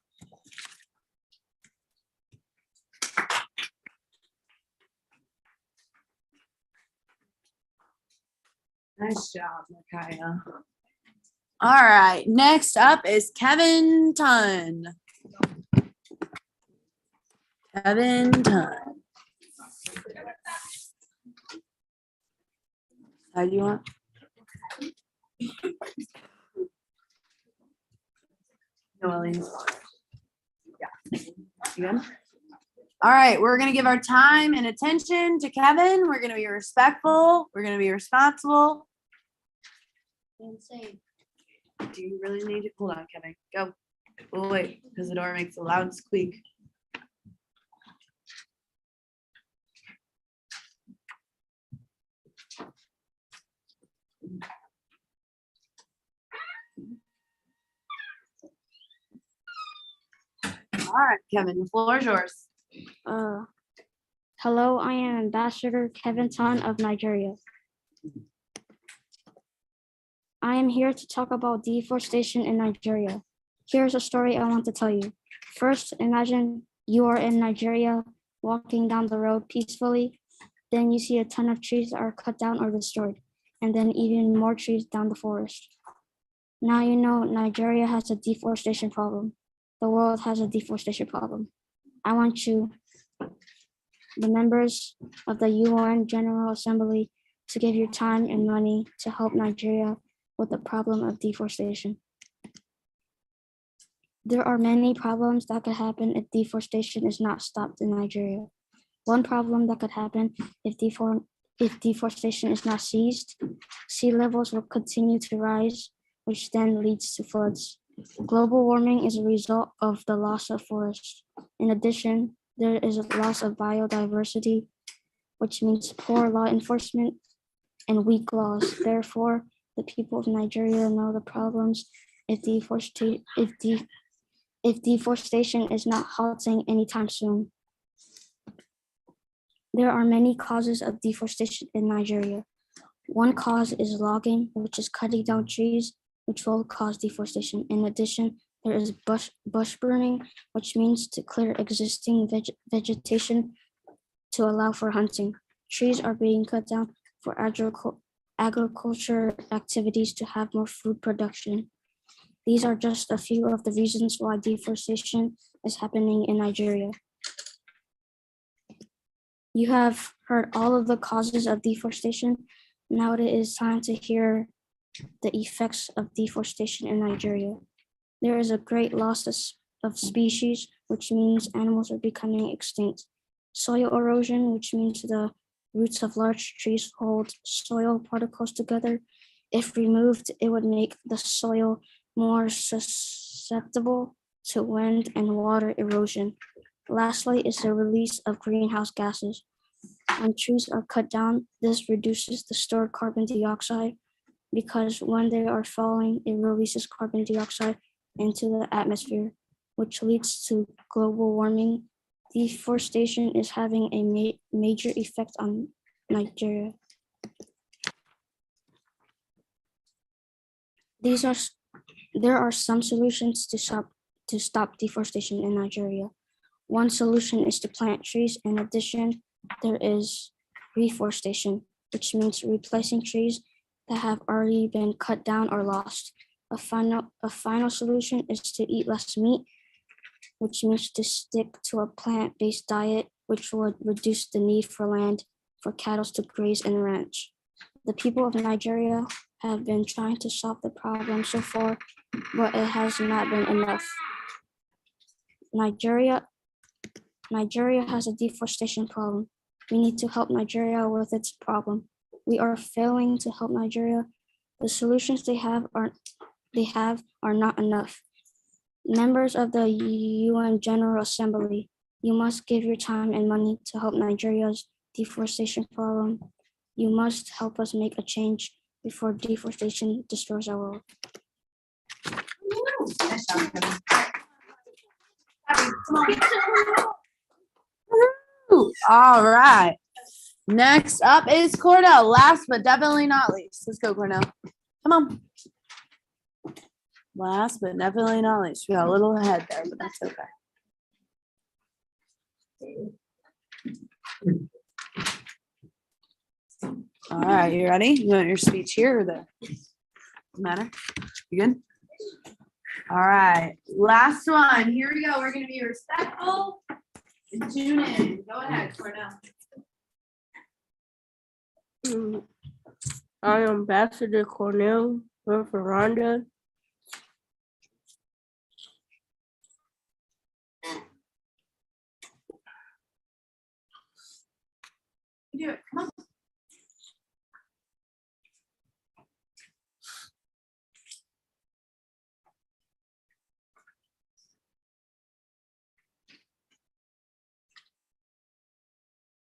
Nice job, Micaiah. All right, next up is Kevin Tunn. Kevin Tunn. How do you want? No, Elise. Yeah. You good? All right, we're going to give our time and attention to Kevin. We're going to be respectful. We're going to be responsible. Insane. Do you really need to? Hold on, Kevin. Go. Oh, wait, because the door makes a loud squeak. All right, Kevin, the floor is yours. Hello, I am Ambassador Kevin Tan of Nigeria. I am here to talk about deforestation in Nigeria. Here's a story I want to tell you. First, imagine you are in Nigeria walking down the road peacefully. Then you see a ton of trees that are cut down or destroyed, and then even more trees down the forest. Now you know Nigeria has a deforestation problem. The world has a deforestation problem. I want you, the members of the UN General Assembly, to give your time and money to help Nigeria with the problem of deforestation. There are many problems that could happen if deforestation is not stopped in Nigeria. One problem that could happen if deforestation is not seized, sea levels will continue to rise, which then leads to floods. Global warming is a result of the loss of forests. In addition, there is a loss of biodiversity, which means poor law enforcement and weak laws. Therefore, the people of Nigeria know the problems if deforestation is not halting anytime soon. There are many causes of deforestation in Nigeria. One cause is logging, which is cutting down trees, which will cause deforestation. In addition, there is bush burning, which means to clear existing vegetation to allow for hunting. Trees are being cut down for agriculture activities to have more food production. These are just a few of the reasons why deforestation is happening in Nigeria. You have heard all of the causes of deforestation. Now it is time to hear the effects of deforestation in Nigeria. There is a great loss of species, which means animals are becoming extinct. Soil erosion, which means the roots of large trees hold soil particles together. If removed, it would make the soil more susceptible to wind and water erosion. Lastly is the release of greenhouse gases. When trees are cut down, this reduces the stored carbon dioxide because when they are falling, it releases carbon dioxide into the atmosphere, which leads to global warming. Deforestation is having a major effect on Nigeria. There are some solutions to stop deforestation in Nigeria. One solution is to plant trees. In addition, there is reforestation, which means replacing trees that have already been cut down or lost. A final solution is to eat less meat, which means to stick to a plant-based diet, which would reduce the need for land for cattle to graze and ranch. The people of Nigeria have been trying to solve the problem so far, but it has not been enough. Nigeria has a deforestation problem. We need to help Nigeria with its problem. We are failing to help Nigeria. The solutions they have are not enough. Members of the UN General Assembly, you must give your time and money to help Nigeria's deforestation problem. You must help us make a change before deforestation destroys our world. All right. Next up is Cornell. Last but definitely not least. Let's go, Cornell. Come on. Last but definitely not least. We got a little ahead there, but that's okay. All right, you ready? You want your speech here or there? Doesn't matter. You good? All right. Last one. Here we go. We're going to be respectful and tune in. Go ahead, Cornell. I am Ambassador Cornell from Veranda. You do it. Come on.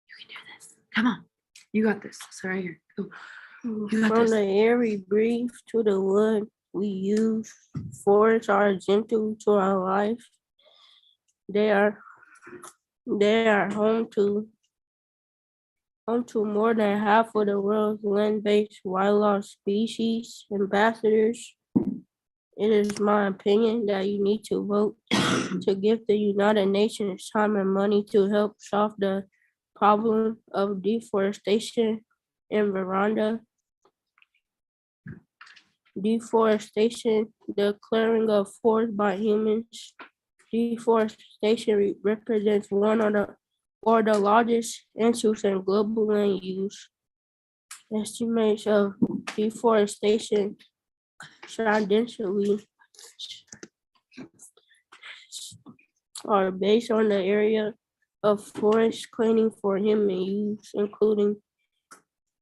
You can do this. Come on. You got this. So right here. Go. From the air we breathe to the wood we use, forests are essential to our life. They are home to more than half of the world's land-based wildlife species. Ambassadors, it is my opinion that you need to vote to give the United Nations time and money to help solve the problem of deforestation in Veranda. Deforestation, the clearing of forests by humans. Deforestation represents one of the largest issues in global land use. Estimates of deforestation traditionally are based on the area of forest clearing for human use, including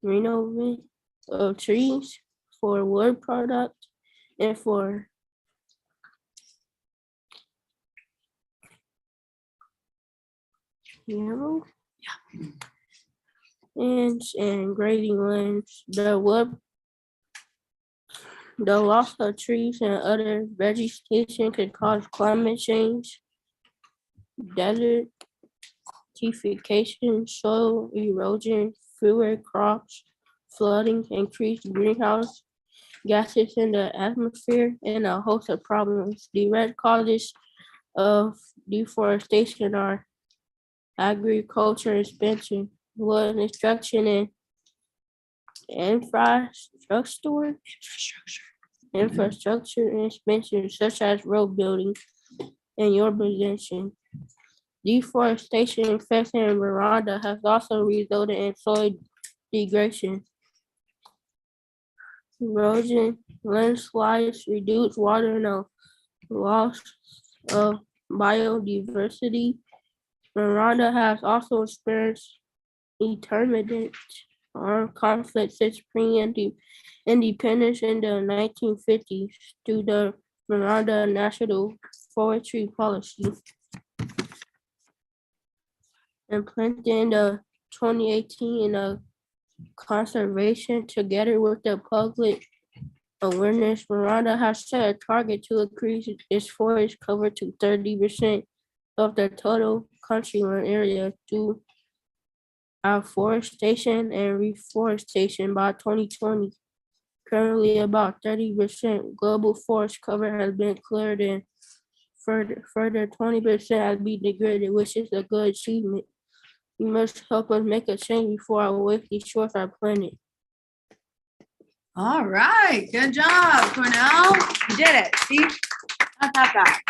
removing of trees for wood product and for and grazing lands. The loss of trees and other vegetation can cause climate change, desert desertification, soil erosion, fewer crops, flooding, increased greenhouse gases in the atmosphere, and a host of problems. Direct causes of deforestation are agriculture expansion, wood extraction, and infrastructure expansion such as road building and urbanization. Deforestation effects in Rwanda has also resulted in soil degradation, erosion, landslides, reduced water, and a loss of biodiversity. Rwanda has also experienced intermittent armed conflict since pre-independence in the 1950s through the Rwanda National Forestry Policy. Implemented in the 2018 in a conservation together with the public awareness, Rwanda has set a target to increase its forest cover to 30% of the total countryland area through afforestation and reforestation by 2020. Currently, about 30% global forest cover has been cleared and further 20% has been degraded, which is a good achievement. You must help us make a change before our wave destroys our planet. All right, good job, Cornell. You did it. See, not that bad.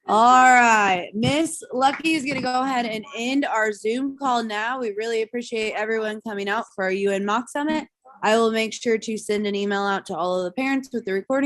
All right, Miss Luckey is gonna go ahead and end our Zoom call now. We really appreciate everyone coming out for our UN Mock Summit. I will make sure to send an email out to all of the parents with the recording.